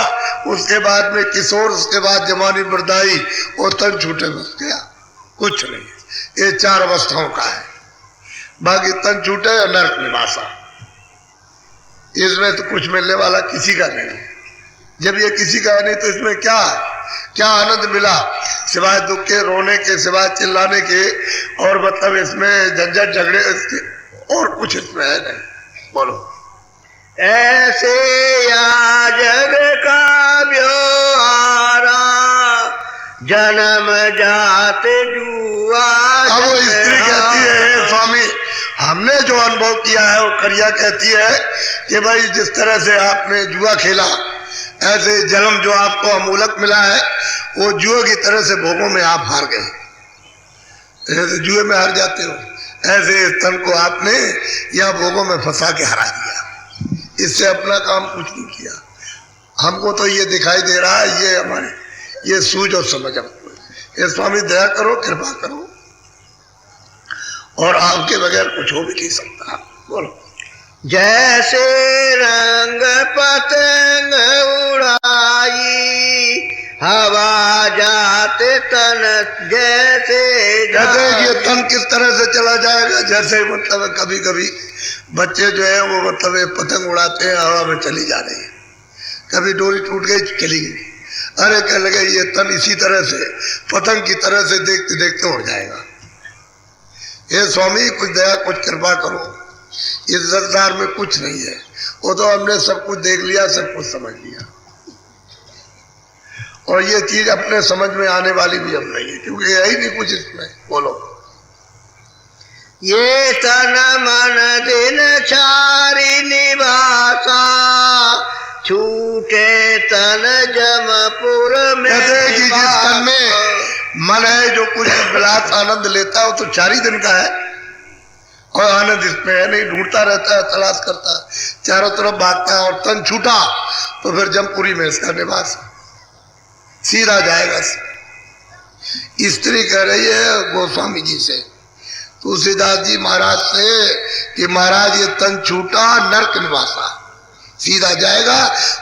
उसके बाद में किशोर, उसके बाद जवानी बर्दाई, वो तन छूटे बस गया, कुछ नहीं। ये 4 अवस्थाओं का है। बाकी तन छूटे और नरक निवासा, इसमें तो कुछ मिलने वाला किसी का नहीं। जब ये किसी का नहीं तो इसमें क्या है, क्या आनंद मिला सिवाय दुख के, रोने के, सिवाय चिल्लाने के, और मतलब इसमें झंझट झगड़े इसके और कुछ इसमें है नहीं। बोलो। ऐसे या जग का व्यवहारा, जन्म जात जुआ। अब वो स्त्री कहती है स्वामी हमने जो अनुभव किया है, वो करिया कहती है कि भाई जिस तरह से आपने जुआ खेला, ऐसे जन्म जो आपको अमूलक मिला है, वो जुए की तरह से भोगों में आप हार गए। जैसे जुए में हार जाते हो, ऐसे तन को आपने या भोगों में फंसा के हरा दिया। इससे अपना काम कुछ नहीं किया। हमको तो ये दिखाई दे रहा है, ये हमारे ये सूझ और समझ हमको। ये स्वामी दया करो, कृपा करो, और आपके बगैर कुछ हो भी नहीं सकता। बोलो। जैसे रंग पतंग उड़ाई, हवा जाते तन जैसे। कहते हैं कि तन किस तरह से चला जाएगा, जैसे मतलब कभी कभी बच्चे जो है वो मतलब पतंग उड़ाते हैं, हवा में चली जा रही है, कभी डोरी टूट गई चली गई। अरे कह लगे ये तन इसी तरह से पतंग की तरह से देखते देखते उड़ जाएगा। ये स्वामी कुछ दया, कुछ कृपा करो, इस संसार में कुछ नहीं है। वो तो हमने सब कुछ देख लिया, सब कुछ समझ लिया, और ये चीज अपने समझ में आने वाली भी अब नहीं है, क्योंकि है ही नहीं कुछ इसमें। बोलो। ये तन मन दिन चारी निवासा, छूटे तन जमपुर में। कहते हैं कि जिस तन में मन है जो कुछ विलास आनंद लेता है, वो तो 4 ही दिन का है, और आनंद इसमें है नहीं। ढूंढता रहता है, तलाश करता है, चारों तरफ भागता है, और तन छूटा तो फिर जमपुरी में इसका निवास सीधा जाएगा। स्त्री कह रही है गोस्वामी जी से, तुलसीदास जी महाराज से, कि महाराज ये तन छूटा नरक निवासा, सीधा जाएगा,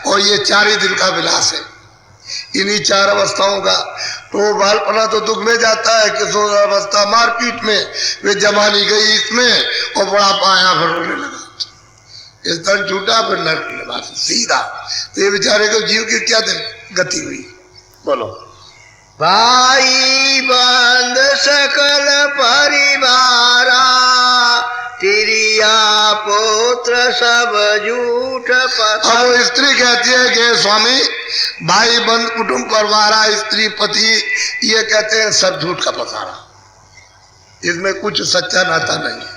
और ये 4 ही दिन का विलास है, इन्हीं 4 अवस्थाओं का। तो बालपना तो दुख में जाता है, किशोर अवस्था मारपीट में, वे जवानी गई इसमें, और बुढ़ापा आया फिर रोने लगा। इस तन छूटा फिर नरक निवास सीधा। तो ये बेचारे को जीव की क्या गति हुई। बोलो। भाई बंद सकल परिवारा, तिरिया पुत्र सब झूठ पता। अब वो स्त्री कहती है कि स्वामी भाई बंद कुटुंब परिवारा, स्त्री पति, ये कहते हैं सब झूठ का पसारा, इसमें कुछ सच्चा नाता नहीं है,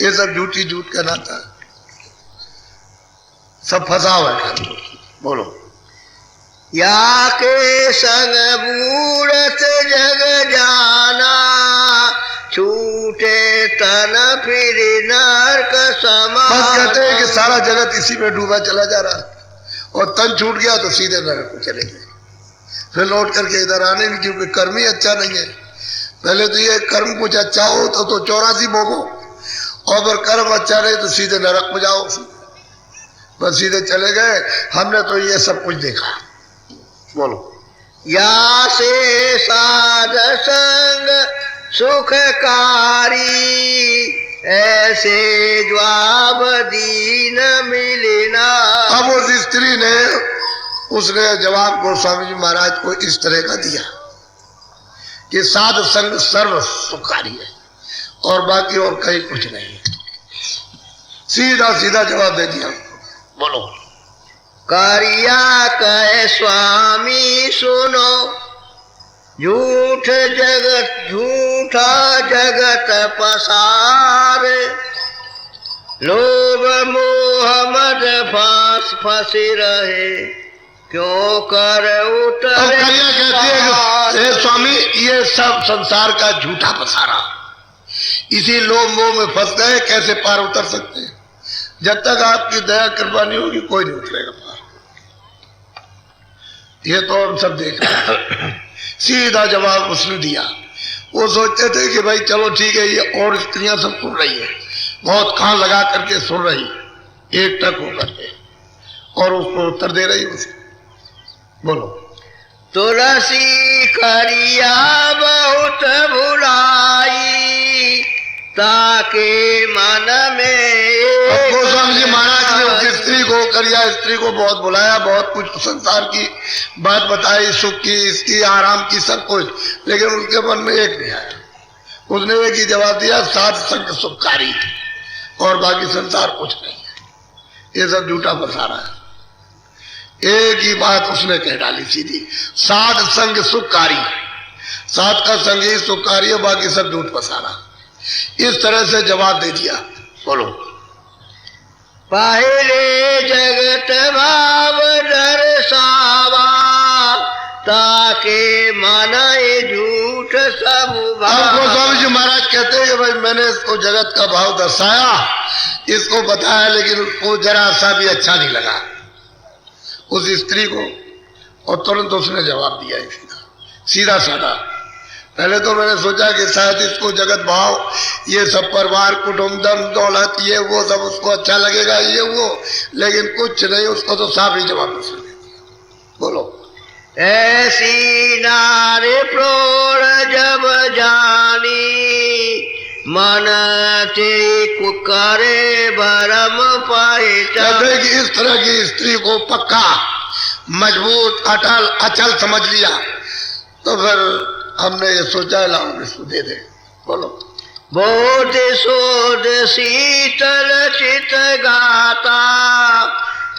ये सब झूठी झूठ का नाता है, सब फंसा हुआ है। बोलो। या के संग बूढ़त जग जाना, छूटे तन फिर नरक समान। बस कहते हैं कि सारा जगत इसी में डूबा चला जा रहा है, और तन छूट गया तो सीधे नरक को चले गए, फिर लौट करके इधर आने भी, क्योंकि कर्म ही अच्छा नहीं है। पहले तो ये कर्म कुछ अच्छा हो तो 84 भोगो, और अगर कर्म अच्छा रहे तो सीधे नरक में जाओ, बस सीधे चले गए। हमने तो ये सब कुछ देखा। बोलो। या से साध संग सुखकारी, ऐसे जवाब दीन मिलना। अब उस स्त्री ने, उसने जवाब गोस्वामी जी महाराज को इस तरह का दिया कि साध संग सर्व सुखकारी है, और बाकी और कहीं कुछ नहीं है। सीधा सीधा जवाब दे दिया। बोलो। कारिया कहे स्वामी सुनो, झूठा जगत पसार, लोभ मोह मद फांस फंसी रहे, क्यों कर उतरे। और करिया कहती है कि हे स्वामी, ये सब संसार का झूठा पसारा, इसी लोभ मोह में फंस गए, कैसे पार उतर सकते हैं? जब तक आपकी दया कृपा नहीं होगी कोई नहीं उतरेगा पार। ये तो हम सब देख रहे हैं। सीधा जवाब उसने दिया। वो सोचते थे कि भाई चलो ठीक है, ये और स्त्रियां सब सुन रही है, बहुत कान लगा करके सुन रही, एक टक होकर के, और उसको उत्तर दे रही उसे। बोलो। तुलसी करिया बहुत भुलाई, ताके मन में। गोस्वामी जी महाराज ने उस स्त्री को, करिया स्त्री को बहुत बुलाया, बहुत कुछ संसार की बात बताई, सुख की, इसकी, आराम की, सब कुछ, लेकिन उसके मन में एक नहीं आया। उसने एक ही जवाब दिया, साध संग सुखकारी, और बाकी संसार कुछ नहीं है, ये सब झूठा पसारा है। एक ही बात उसने कह डाली सीधी, साध संग सुखकारी, साध का संग ही सुखकारी है, बाकी सब झूठ पसारा। इस तरह से जवाब दे दिया। बोलो। पहले जगत भाव दर्शावा, ताके माने झूठ सब भाव। गोस्वामी जी महाराज कहते हैं कि भाई मैंने इसको जगत का भाव दर्शाया, इसको बताया, लेकिन उसको जरा सा भी अच्छा नहीं लगा उस स्त्री को, और तुरंत उसने जवाब दिया सीधा साधा। पहले तो मैंने सोचा कि शायद इसको जगत भाव, ये सब परिवार, कुटुंब, धन दौलत, ये वो सब उसको अच्छा लगेगा, ये वो, लेकिन कुछ नहीं, उसको तो साफ ही जवाब उसने दे दिया। बोलो। ऐसी नारी प्रोर जब जानी, मन ते कुकरे भरम पहचान। कि इस तरह की स्त्री को पक्का, मजबूत, अटल, अचल समझ लिया, तो फिर हमने ये सोचा लाओ इसको दे दे। बोलो। बोध शोध शीतल चित गाता,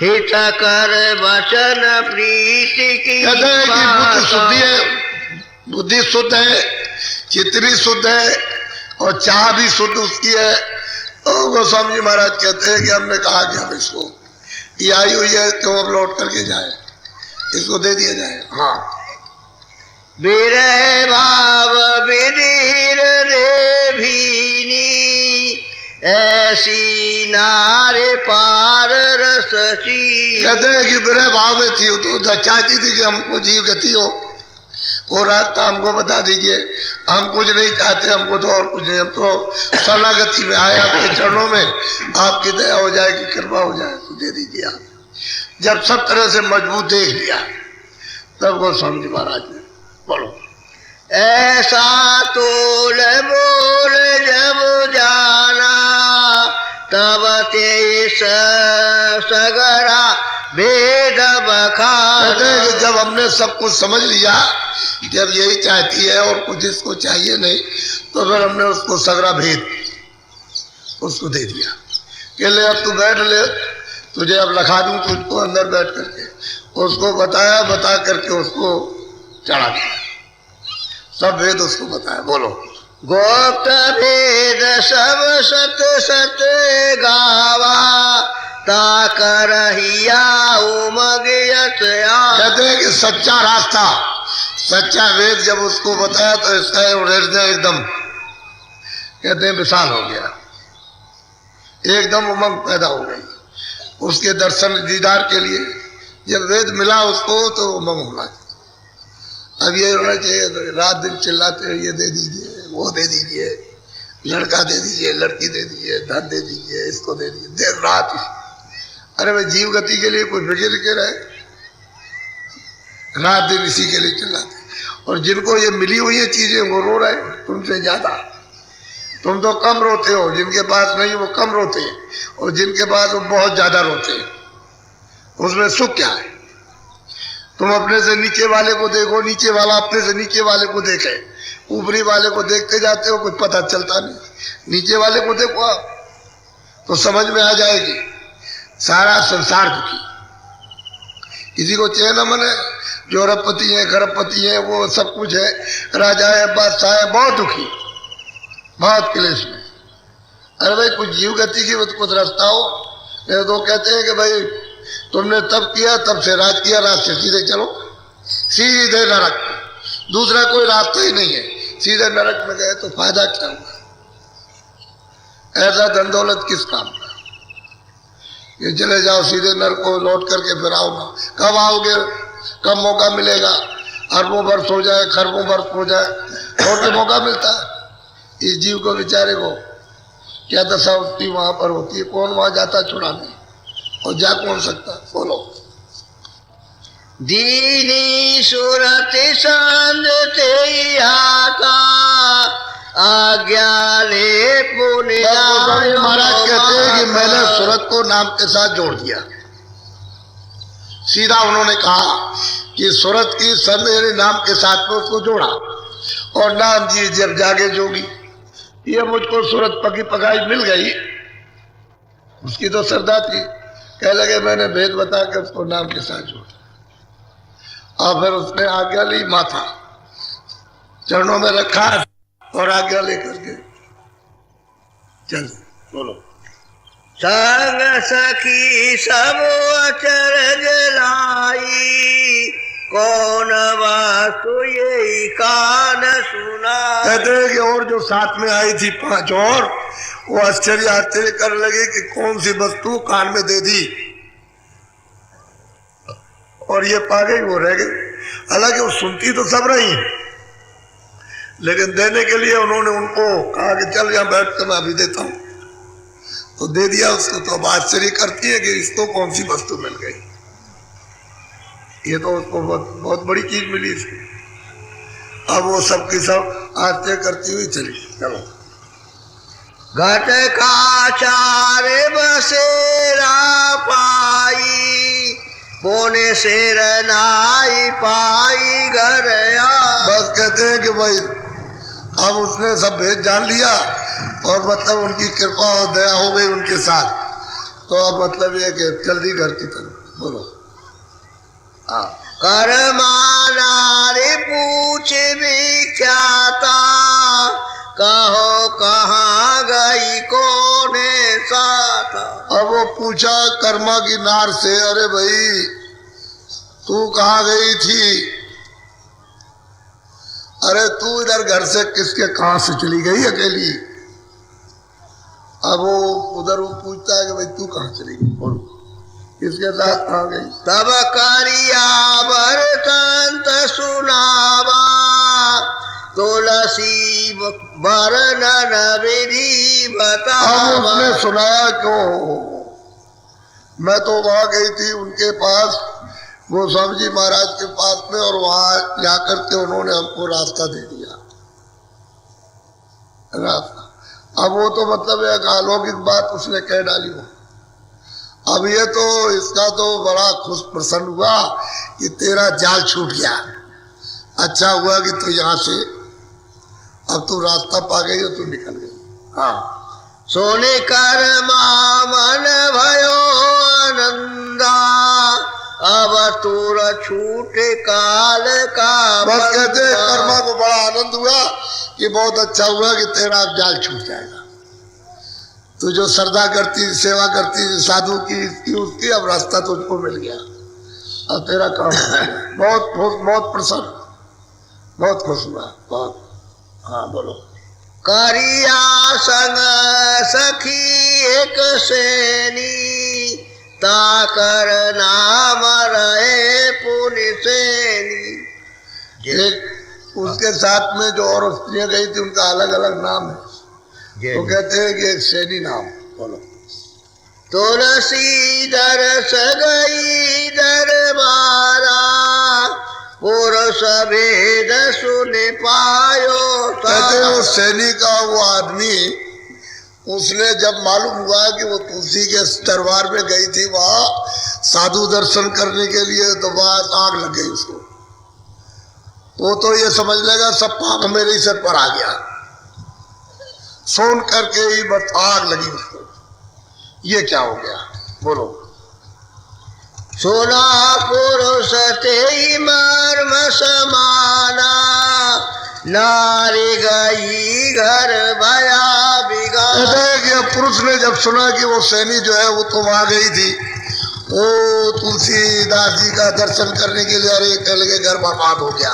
हित कर वचन प्रीति की। कहते हैं कि बुद्धि शुद्धि है, बुद्धि शुद्ध है, चित्त भी शुद्ध है, और चाह भी शुद्ध उसकी है। तो गोस्वामी जी महाराज कहते हैं कि हमने कहा कि हम इसको, ये आई हुई है तो अब लौट करके जाए, इसको दे दिया जाए। हाँ। विरह भाव विधीर रे भीनी, ऐसी नारे पार रस ची। कहते हैं कि विरह भाव में थी, तो चाहती थी कि हमको जीव गति हो रास्ता हमको बता दीजिए, हम कुछ नहीं चाहते, हमको तो और कुछ नहीं, हम तो शरणागति में आए आपके चरणों में, आपकी दया हो जाएगी, कृपा हो जाए तो दे दीजिए आप। जब सब तरह से मजबूत देख लिया, तब गोस्वामी जी महाराज ने। बोलो। ऐसा तोल बोल जब जाना, तब ते सगरा भेद बखान। जब हमने सब कुछ समझ लिया कि अब यही चाहती है और कुछ इसको चाहिए नहीं, तो फिर हमने उसको सगरा भेद उसको दे दिया कि ले अब तू बैठ ले, तुझे अब लखा दूं तुझको अंदर बैठ करके। उसको बताया, बता करके उसको चढ़ा दिया, सब भेद उसको बताया। बोलो। गोप्त भेद सब सत सत गावा, ताकर हिया उमगियत। कहते हैं कि सच्चा रास्ता, सच्चा वेद जब उसको बताया तो इसका हृदय एकदम, कहते हैं, विशाल हो गया, एकदम उमंग पैदा हो गई उसके दर्शन दीदार के लिए। जब वेद मिला उसको तो उमंग होना चाहिए। अब ये होना चाहिए रात दिन चिल्लाते हैं, ये दे दीजिए, वो दे दीजिए, लड़का दे दीजिए, लड़की दे दीजिए, धन दे दीजिए, इसको दे दीजिए, देर रात। अरे भाई जीव गति के लिए कोई फिक्र के रहे, रात दिन इसी के लिए चिल्लाते। और जिनको ये मिली हुई है चीजें वो रो रहे हैं तुमसे ज्यादा। तुम तो कम रोते हो, जिनके पास नहीं वो कम रोते हैं, और जिनके पास वो बहुत ज्यादा रोते हैं। उसमें सुख क्या है? तुम अपने से नीचे वाले को देखो, नीचे वाला अपने से नीचे वाले को देखे, ऊपरी वाले को देखते जाते हो, कुछ पता चलता नहीं। नीचे वाले को देखो आप तो समझ में आ जाएगी, सारा संसार दुखी, किसी को चैन अमन है, जो अरबपति है, खरबपति है, वो सब कुछ है, राजा है, बादशाह है, बहुत दुखी, बहुत क्लेश में। अरे भाई कुछ जीव गति की कुछ रास्ता हो। नहीं तो कहते हैं कि भाई तुमने तब किया, तब से राज किया, राज से सीधे चलो, सीधे नरक, दूसरा कोई रास्ता ही नहीं है। सीधे नरक में गए तो फायदा क्या हुआ? ऐसा धन दौलत किस काम का? ये चले जाओ सीधे नरक को, लौट करके फिर आओ ना। कब आओगे? कब मौका मिलेगा? अरबों वर्ष हो जाए, खरबों वर्ष हो जाए, लौट के मौका मिलता है? इस जीव को, बेचारे को क्या दशा होती वहां पर होती है? कौन वहां जाता छुड़ाने, और जा कौन सकता? बोलो। दीनी सूरत सांझ ते आता आज्ञा ले पुण्य। महाराज कहते हैं कि मैंने सूरत को नाम के साथ जोड़ दिया। सीधा उन्होंने कहा कि सूरत की संग यानी नाम के साथ में उसको जोड़ा, और नाम जी जब जागे जोगी। ये मुझको सूरत पकी पकाई मिल गई, उसकी तो श्रद्धा थी। कह लगे मैंने भेद बता के उसको नाम के साथ जोड़ा, और फिर उसने आज्ञा ली, माथा चरणों में रखा और आज्ञा लेकर के चल। बोलो। संग सखी सब अचरज लाई कौन वासु ये कान सुना। कहते हैं कि और जो साथ में आई थी 5 और, वो आश्चर्य कर लगे कि कौन सी वस्तु कान में दे दी, और ये पा गई, वो रह गई। हालांकि वो सुनती तो सब रही, लेकिन देने के लिए उन्होंने उनको कहा कि चल यहाँ बैठ कर मैं अभी देता हूँ, तो दे दिया उसको। तो अब आश्चर्य करती है कि इसको कौन सी वस्तु मिल गई। ये तो उसको बहुत बड़ी चीज मिली थी। अब वो सबकी सब आश्चर्य करती हुई चली। चलो। घट का चार बसेरा पाई बोने शेर नाई पाई घर आ। बस कहते हैं कि भाई अब उसने सब भेद जान लिया, और मतलब उनकी कृपा और दया हो गई उनके साथ। तो अब मतलब ये कि जल्दी घर की तरफ। बोलो। करमानारे पूछ विख्याता कहो कहाँ गई कोने साथा। अब वो पूछा कर्मा की नार से, अरे भाई तू कहाँ गई थी? अरे तू इधर घर से किसके कहाँ से चली गई अकेली? अब वो उधर वो पूछता है कि भाई तू कहाँ चली गई, बोलो किसके साथ कहाँ गई? तब करिया बरतंत सुनावा तुलसी वर्णन विधि बतावा। उसने सुनाया क्यों? मैं तो वहां गई थी उनके पास, गोस्वामी जी महाराज के पास में, और वहां जाकर के उन्होंने हमको रास्ता दे दिया। रास्ता अब वो तो मतलब एक अलौकिक बात उसने कह डाली हो। अब ये तो इसका तो बड़ा खुश प्रसन्न हुआ कि तेरा जाल छूट गया। अच्छा हुआ कि तू यहाँ से अब तू रास्ता पा गई और तू निकल गई। हाँ। सोने कर मन भयो आनंदा अब तूर छूटे काल का। बस कहते हैं कर्मा को बड़ा आनंद हुआ कि बहुत अच्छा हुआ कि तेरा जाल छूट जाएगा। तू जो श्रद्धा करती, सेवा करती साधु की, इसकी उसकी, अब रास्ता तुझको मिल गया, अब तेरा काम बहुत बहुत प्रसन्न, बहुत खुश हुआ, बहुत। हाँ बोलो। करिया संग सखी एक सेनी ताकर नाम रहे पुण्य सेनी। एक उसके साथ में जो और स्त्रियां गई थी उनका अलग अलग नाम है, तो कहते हैं कि एक सैनी नाम। बोलो। तुलसी दरस गई दरबारा पुरुष भेद सुन पायो। कहते हैं वो सैनी का वो आदमी, उसने जब मालूम हुआ कि वो तुलसी के दरबार में गई थी वहां साधु दर्शन करने के लिए, तो वहां आग लग गई उसको। वो तो ये समझ लेगा सब पाप मेरे ही सर पर आ गया, सोन करके ही बस आग लगी उसको। ये क्या हो गया? बोलो। सुना पुरुष ते मर्म समाना, नारी गई घर भया बिगाना। कहते हैं कि अब पुरुष ने जब सुना कि वो सैनी जो है वो तो वहां गई थी, वो तुलसीदास जी का दर्शन करने के लिए, अरे कल के घर बर्बाद हो गया,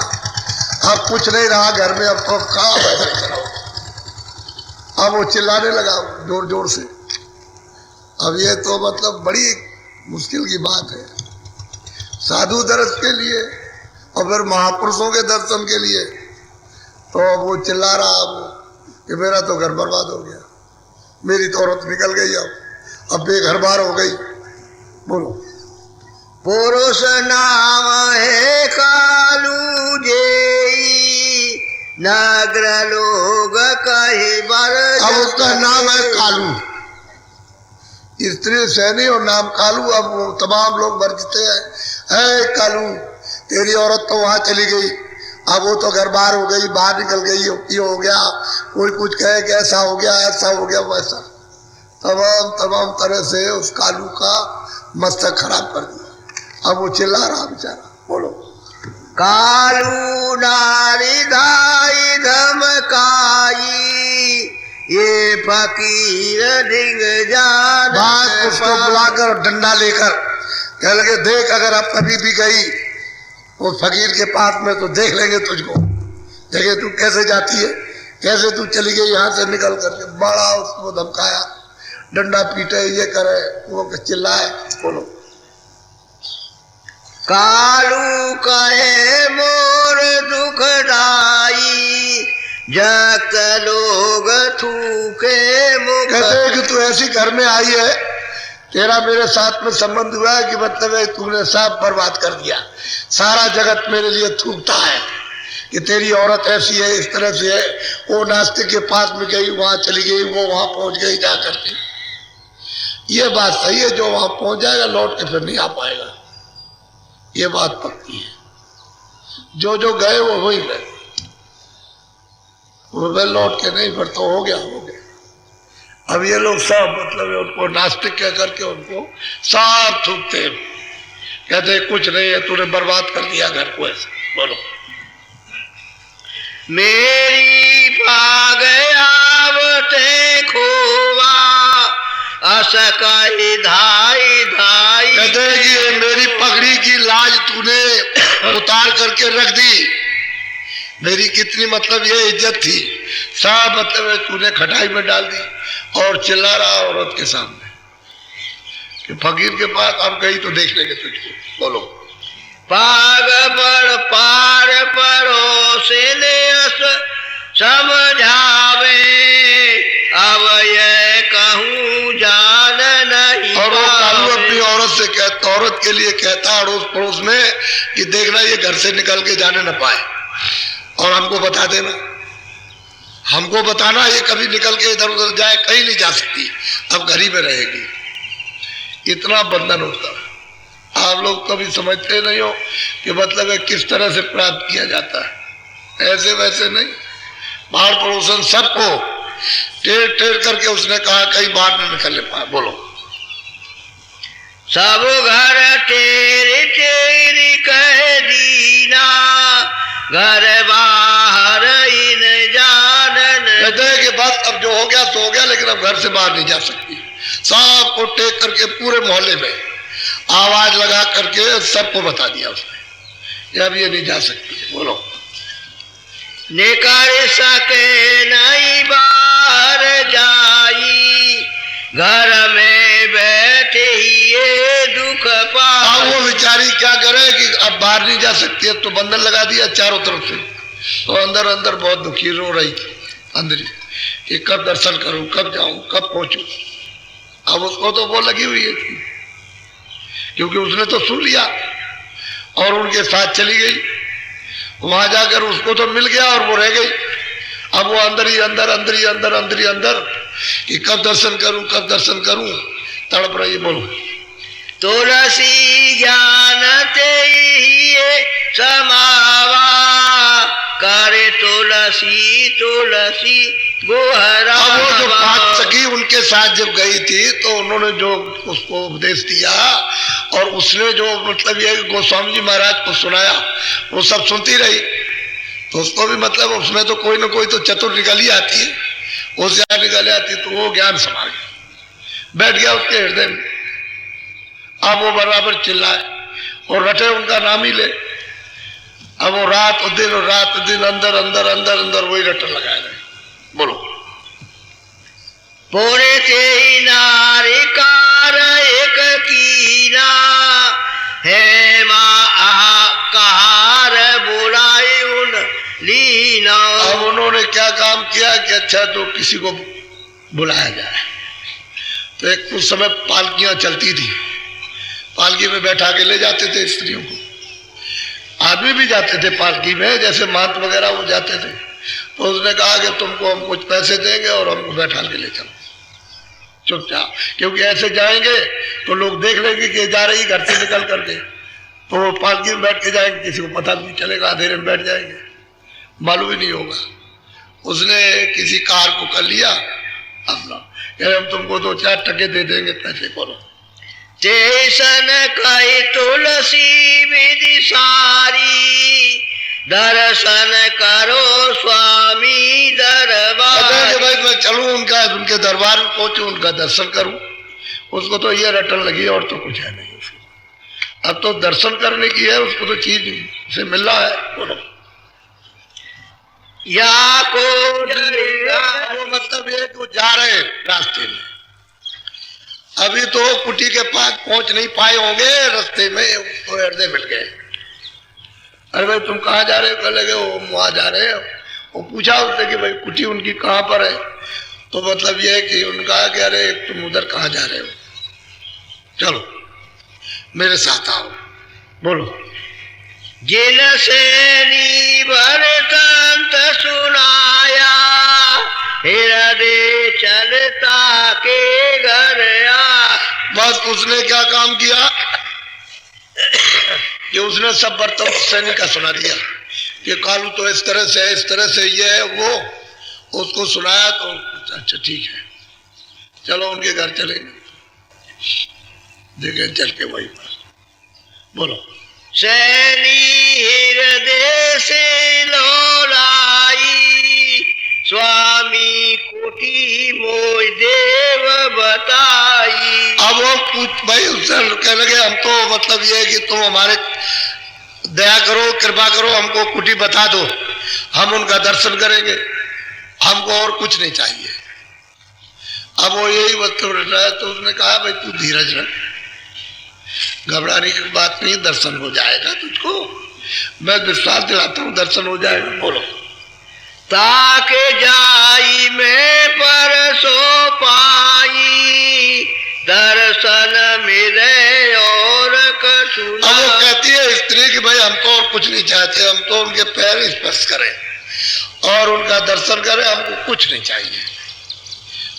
अब कुछ नहीं रहा घर में, अब तो कहाँ बैठे करो। अब वो चिल्लाने लगा जोर जोर से। अब ये तो मतलब बड़ी मुश्किल की बात है साधु दर्शन के लिए और फिर महापुरुषों के दर्शन के लिए। तो अब वो चिल्ला रहा कि मेरा तो घर बर्बाद हो गया, मेरी तो औरत निकल गई, अब बेघर बार हो गई। बोलो। पुरुष नाम है कालू जेई, नगर लोग कही बर। अब उसका नाम है कालू, स्त्री सैनी और नाम कालू। अब वो तमाम लोग बरसते हैं, है कालू तेरी औरत तो वहां चली गई, अब वो तो घर बाहर हो गई, बाहर निकल गई, ये हो गया, कोई कुछ कहे कि ऐसा हो गया, ऐसा हो गया, वैसा तमाम तरह से उस कालू का मस्तक खराब कर दिया। अब वो चिल्ला रहा बेचारा। बोलो। कालू नारी धाई धमकाई, ये फकीर ढिंग जान। बात उसको बुलाकर डंडा लेकर कह लगे, देख अगर आप कभी भी गई वो फकीर के पास में तो देख लेंगे तुझको, देखे तू कैसे जाती है, कैसे तू चली गई यहाँ से निकल करके। बड़ा उसको धमकाया, डंडा पीटे, ये करे, वो चिल्लाए। बोलो। कालू कहे मोर दुखदाई, जक लोग थूके मुख। कहते कि तू ऐसी घर में आई है, तेरा मेरे साथ में संबंध हुआ है कि मतलब है तूने सब बर्बाद कर दिया, सारा जगत मेरे लिए थूकता है कि तेरी औरत ऐसी है, इस तरह से है, वो नास्तिक के पास में गई, वहां चली गई, वो वहां पहुंच गई जा करके। ये बात सही है, जो वहां पहुंच जाएगा लौट के फिर नहीं आ पाएगा, ये बात पक्की है। जो जो गए वो वही गए, वो लौट के नहीं, फिर तो हो गया हो गया। अब ये लोग सब मतलब उनको नास्तिक कह करके उनको साफ थूकते, कहते कुछ नहीं है, तूने बर्बाद कर दिया घर को ऐसे। बोलो। मेरी भाग आवते खोवा, असकाई धाई धाई। कहते हैं कि ये मेरी पगड़ी की लाज तूने उतार करके रख दी, मेरी कितनी मतलब ये इज्जत थी, सब मतलब तूने खटाई में डाल दी। और चिल्ला रहा औरत के सामने कि फकीर के पास अब गई तो देख लेंगे तुझको। बोलो। पाग पर पार परोसे ने समझावे, अब ये कहूँ जान नहीं। और वो कालू अपनी औरत से कहता, औरत के लिए कहता अड़ोस पड़ोस में कि देखना ये घर से निकल के जाने न पाए, और हमको बता देना, हमको बताना ये कभी निकल के इधर उधर जाए, कहीं नहीं जा सकती, अब घर ही में रहेगी। इतना बंधन होता है। आप लोग कभी समझते नहीं हो कि मतलब है किस तरह से प्राप्त किया जाता है, ऐसे वैसे नहीं। बाहर पड़ोसन सबको टेर टेर करके उसने कहा कहीं बाहर न निकलने पाए। बोलो। सब घर तेरे तेरी कह दीना, घर बाहर इन जानन। कहते हैं कि बस अब जो हो गया तो हो गया, लेकिन अब घर से बाहर नहीं जा सकती। सबको टेक करके पूरे मोहल्ले में आवाज लगा करके सबको बता दिया उसने, अब ये नहीं जा सकती। बोलो। निकल सके नहीं बाहर जाई, घर में बैठे ये दुख पाई। अब वो बेचारी क्या करे कि अब बाहर नहीं जा सकती, अब तो बंधन लगा दिया चारों तरफ से, तो अंदर अंदर बहुत दुखी रो रही थी अंदर ही कि कब दर्शन करूं, कब जाऊं, कब पहुंचूं। अब उसको तो वो लगी हुई है थी, क्योंकि उसने तो सुन लिया और उनके साथ चली गई, वहां जाकर उसको तो मिल गया और वो रह गई। अब वो अंदर ही अंदर, अंदर ही अंदर, अंदर ही अंदर कि कब दर्शन करूं, कब दर्शन करूं, तड़प रही। बोलो। तुलसी जानते ही समावा, करे तुलसी तुलसी गोहरा। अब वो जो पांच सखी उनके साथ जब गई थी तो उन्होंने जो उसको उपदेश दिया और उसने जो मतलब ये गोस्वामी जी महाराज को सुनाया वो सब सुनती रही, तो उसको भी मतलब उसमें तो कोई ना कोई तो चतुर निकल ही आती है, होशियार निकल आती है, तो वो ज्ञान समा गया, बैठ गया उसके हृदय में। अब वो बराबर चिल्लाए और रटे उनका नाम ही ले। अब वो रात दिन अंदर अंदर अंदर अंदर वही रटन लगाए रहे। बोलो। पुरे ते नारिकार एक कीना है माँ आकार बुलाई उन लीना। अब उन्होंने क्या काम किया कि अच्छा तो किसी को बुलाया जाए। तो एक उस समय पालकियां चलती थी, पालकी में बैठा के ले जाते थे स्त्रियों को, आदमी भी जाते थे पालकी में, जैसे मात वगैरह वो जाते थे। तो उसने कहा कि तुमको हम कुछ पैसे देंगे और हमको बैठा के ले चलो चुपचाप, क्योंकि ऐसे जाएंगे तो लोग देख लेंगे कि जा रही घर से निकल करके, तो वो पालकी में बैठ के जाएंगे, किसी को पता नहीं चलेगा, अंधेरे में बैठ जाएंगे, मालूम ही नहीं होगा। उसने किसी कार को कर लिया अपना, हम तुमको 2-4 टके दे देंगे पैसे, बोलो। जैसन कही तुलसी विधि सारी दर्शन करो स्वामी दरबार। भाई मैं चलूं उनके दरबार में पहुंचूं, उनका दर्शन करूं। उसको तो ये रटन लगी और तो कुछ है नहीं उसको, अब तो दर्शन करने की है, उसको तो चीज से मिल रहा है। बोलो। या को वो मतलब ये कि वो जा रहे हैं रास्ते में, अभी तो कुटी के पास पहुंच नहीं पाए होंगे, रास्ते में उसको हृदय मिल गए। अरे भाई तुम कहाँ जा रहे हो? कहने लगे वो वहां जा रहे हो। वो पूछा उससे कि भाई कुटी उनकी कहाँ पर है? तो मतलब ये है कि उनका कि अरे तुम उधर कहाँ जा रहे हो, चलो मेरे साथ आओ। बोलो। जिन से भरतंत सुनाया हृदय चलता के घर आ। बस उसने क्या काम किया कि उसने सब बर्तन सैनी का सुना दिया कि कालू तो इस तरह से ये है वो, उसको सुनाया तो अच्छा ठीक है चलो उनके घर चलेंगे। देखें चल के वही पास। बोलो। सैनी हृदय से लोलाई स्वामी कुटी मोय देव बताई। अब वो पूछ भाई उससे कहने लगे हम तो मतलब ये है कि तुम हमारे दया करो, कृपा करो, हमको कुटी बता दो, हम उनका दर्शन करेंगे, हमको और कुछ नहीं चाहिए। अब वो यही मतलब रट रहा है, तो उसने कहा भाई तू धीरज रख, घबराने की बात नहीं, दर्शन हो जाएगा तुझको, मैं विश्वास दिलाता हूँ दर्शन हो जाएगा। बोलो। ताके जाई में परसों पाई दर्शन मिले और कछुना। अब वो कहती है स्त्री कि भाई हम तो और कुछ नहीं चाहते, हम तो उनके पैर स्पर्श करें और उनका दर्शन करें, हमको कुछ नहीं चाहिए।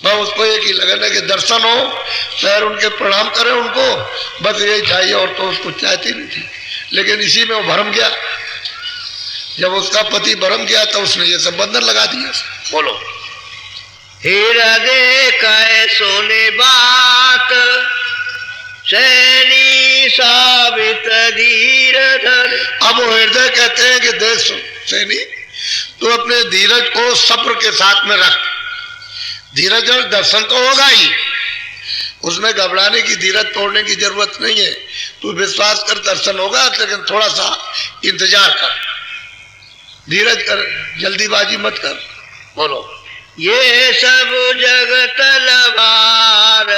मैं उसको एक ही लगन कि दर्शन हो, पैर उनके प्रणाम करें उनको, बस यही चाहिए, और तो उसको चाहती नहीं थी। लेकिन इसी में वो भरम गया, जब उसका पति भरम गया तो उसने ये सब बंधन लगा दिया। बोलो। हृदय कह सुने बात सैनी साबित धीर धर। अब वो हृदय कहते हैं कि देख सैनी तू अपने धीरज को सब्र के साथ में रख, धीरज और दर्शन तो होगा ही, उसमें घबराने की, धीरज तोड़ने की जरूरत नहीं है। तू विश्वास कर दर्शन होगा, लेकिन थोड़ा सा इंतजार कर, धीरज कर, जल्दीबाजी मत कर। बोलो। ये सब जगत लबार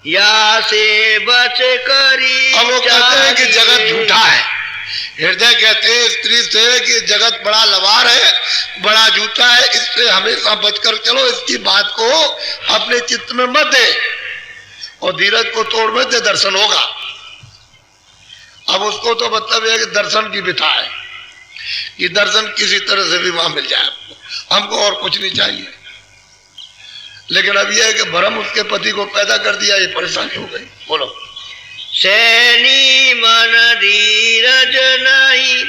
या से बच करी। अब वो कहते हैं कि जगत झूठा है, हृदय कहते हैं स्त्री से कि जगत बड़ा लबार है, बड़ा झूठा है, इससे हमेशा बचकर चलो, इसकी बात को अपने चित्त में मत दे और धीरज को तोड़ मत दे, दर्शन होगा। अब उसको तो मतलब है कि दर्शन की बिथा है कि दर्शन किसी तरह से भी वहां मिल जाए, हमको और कुछ नहीं चाहिए। लेकिन अब यह है कि भरम उसके पति को पैदा कर दिया, ये परेशानी हो गई। बोलो। सैनी मन धीरज नहीं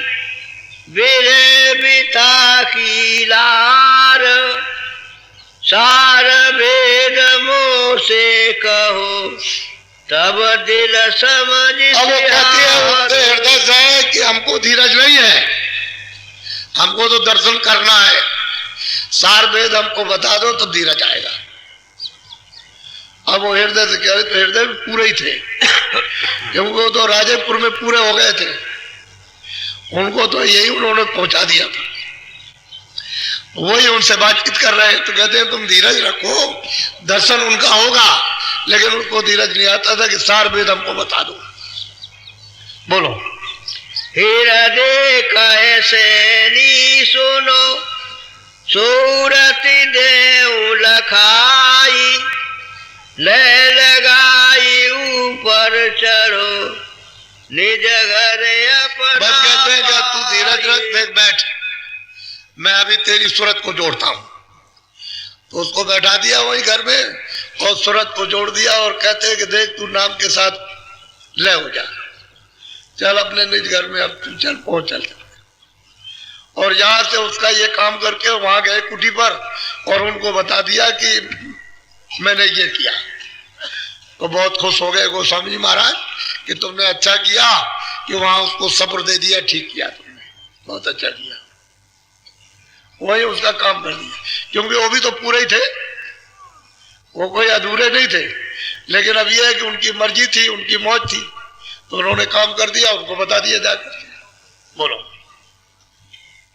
बिरे बिता की लार सार वेद मोह से कहो तब दिल समझ अब वो कहती है उससे हृदय से कि हमको धीरज नहीं है, हमको तो दर्शन करना है, सार वेद हमको बता दो तो धीरज आएगा। अब वो हृदय से कह रहे तो हृदय भी पूरे ही थे, क्योंकि वो तो राजेपुर में पूरे हो गए थे, उनको तो यही उन्होंने पहुंचा दिया था। वही उनसे बातचीत कर रहे हैं तो कहते हैं तुम धीरज रखो, दर्शन उनका होगा, लेकिन उनको धीरज नहीं आता था कि सार वेद हमको बता दो। बोलो। हृदय कैसे नी सुनो सूरत देव लखाई, ले लगाई ऊपर चढ़ो निज घर अपना। बस कहते हैं कि तू धीरज रख, देख बैठ, मैं अभी तेरी सूरत को जोड़ता हूं। तो उसको बैठा दिया वही घर में और सूरत को जोड़ दिया और कहते हैं कि देख तू नाम के साथ ले हो जा, चल अपने निज घर में, अब तू चल पहुंच चल। और यहां से उसका ये काम करके वहां गए कुटी पर और उनको बता दिया कि मैंने ये किया। तो बहुत खुश हो गए गोस्वामी जी महाराज कि तुमने अच्छा किया कि वहां उसको सब्र दे दिया, ठीक किया तुमने, बहुत अच्छा किया। वही उसका काम कर दिया, क्योंकि वो भी तो पूरे ही थे, वो कोई अधूरे नहीं थे। लेकिन अब यह है कि उनकी मर्जी थी, उनकी मौज थी, तो उन्होंने काम कर दिया, उनको बता दिया जाकर। बोलो।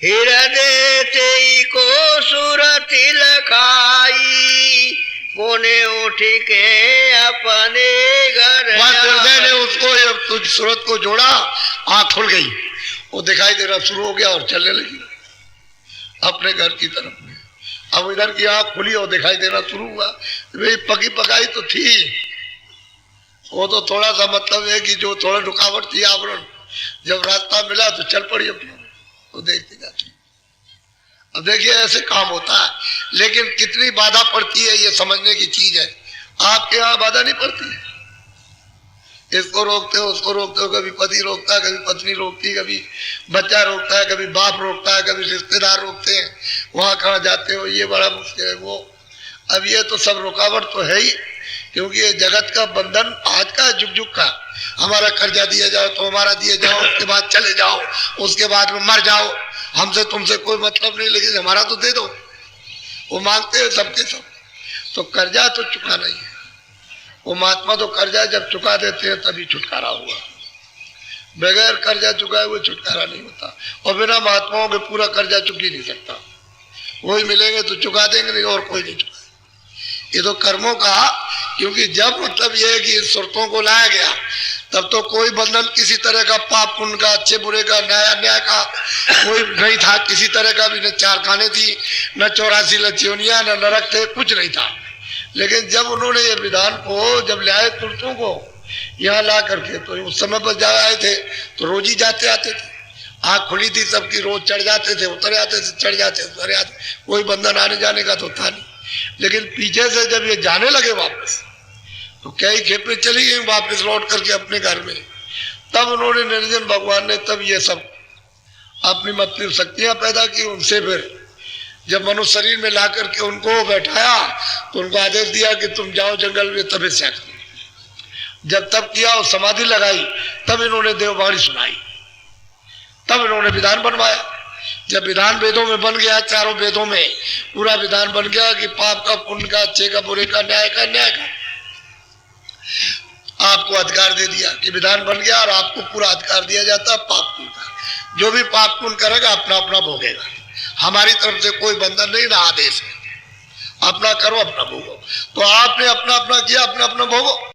हृदय ते को सुरति लखाई, कोने उठ के अपने घर। हृदय ने उसको सूरत को जोड़ा, आंख खुल गई, वो दिखाई देना शुरू हो गया और चलने लगी अपने घर की तरफ में। अब इधर की आंख खुली और दिखाई देना शुरू हुआ। वे पकी पकाई तो थी, वो तो थोड़ा सा मतलब है कि जो थोड़ा रुकावट थी आवरण, जब रास्ता मिला तो चल पड़ी अपने, तो देखते जाते। अब देखिए ऐसे काम होता है, लेकिन कितनी बाधा पड़ती है ये समझने की चीज है। आपके यहाँ बाधा नहीं पड़ती है, इसको रोकते हो उसको रोकते हो, कभी पति रोकता है, कभी पत्नी रोकती है, कभी बच्चा रोकता है, कभी बाप रोकता है, कभी रिश्तेदार रोकते हैं, वहां कहाँ जाते हो, ये बड़ा मुश्किल है वो। अब ये तो सब रुकावट तो है ही, क्योंकि ये जगत का बंधन आज का जुग जुग का। हमारा कर्जा दिया जाओ तो हमारा दिए जाओ, उसके बाद चले जाओ, उसके बाद में मर जाओ, हमसे तुमसे कोई मतलब नहीं, लेकिन हमारा तो दे दो। वो मांगते हैं सबके सब, तो कर्जा तो चुकाना ही है। वो महात्मा तो कर्जा जब चुका देते हैं तभी छुटकारा हुआ, बगैर कर्जा चुकाए हुए छुटकारा नहीं होता। और बिना महात्माओं के पूरा कर्जा चुक ही नहीं सकता, वही मिलेंगे तो चुका देंगे, नहीं और कोई नहीं चुका। ये तो कर्मों का, क्योंकि जब मतलब ये है कि सुरतों को लाया गया तब तो कोई बंधन किसी तरह का, पाप पुण्य का, अच्छे बुरे का, न्याय अन्याय का कोई नहीं था, किसी तरह का भी। न चार खाने थी, न 84 लच्चियोनियां, न नरक थे, कुछ नहीं था। लेकिन जब उन्होंने ये विधान को जब लाए तुर्तों को यहाँ ला करके, तो उस समय पर जा आए थे तो रोज ही जाते आते थे, आँख खुली थी सबकी, रोज चढ़ जाते थे, उतर जाते थे, चढ़ जाते थे, उतर जाते, कोई बंधन आने जाने का तो था नहीं। लेकिन पीछे से जब ये जाने लगे वापस, तो कई खेपे चली गई वापस लौट करके अपने घर में, तब उन्होंने निरंजन भगवान ने तब ये सब अपनी मतलब शक्तियां पैदा की। उनसे फिर जब मनुष्य शरीर में ला करके उनको बैठाया तो उनको आदेश दिया कि तुम जाओ जंगल में तपस्या करो। जब तब किया और समाधि लगाई, तब इन्होंने देववाणी सुनाई, तब इन्होंने विधान बनवाया। जब विधान वेदों में बन गया, चारों वेदों में पूरा विधान बन गया कि पाप का, पुण्य का, अच्छे का, बुरे का, न्याय का, न्याय का आपको अधिकार दे दिया कि विधान बन गया और आपको पूरा अधिकार दिया जाता है पाप पुण्य का। जो भी पाप पुण्य करेगा अपना अपना भोगेगा, हमारी तरफ से कोई बंधन नहीं, ना आदेश है, अपना करो अपना भोगो। तो आपने अपना अपना किया, अपना अपना भोगो।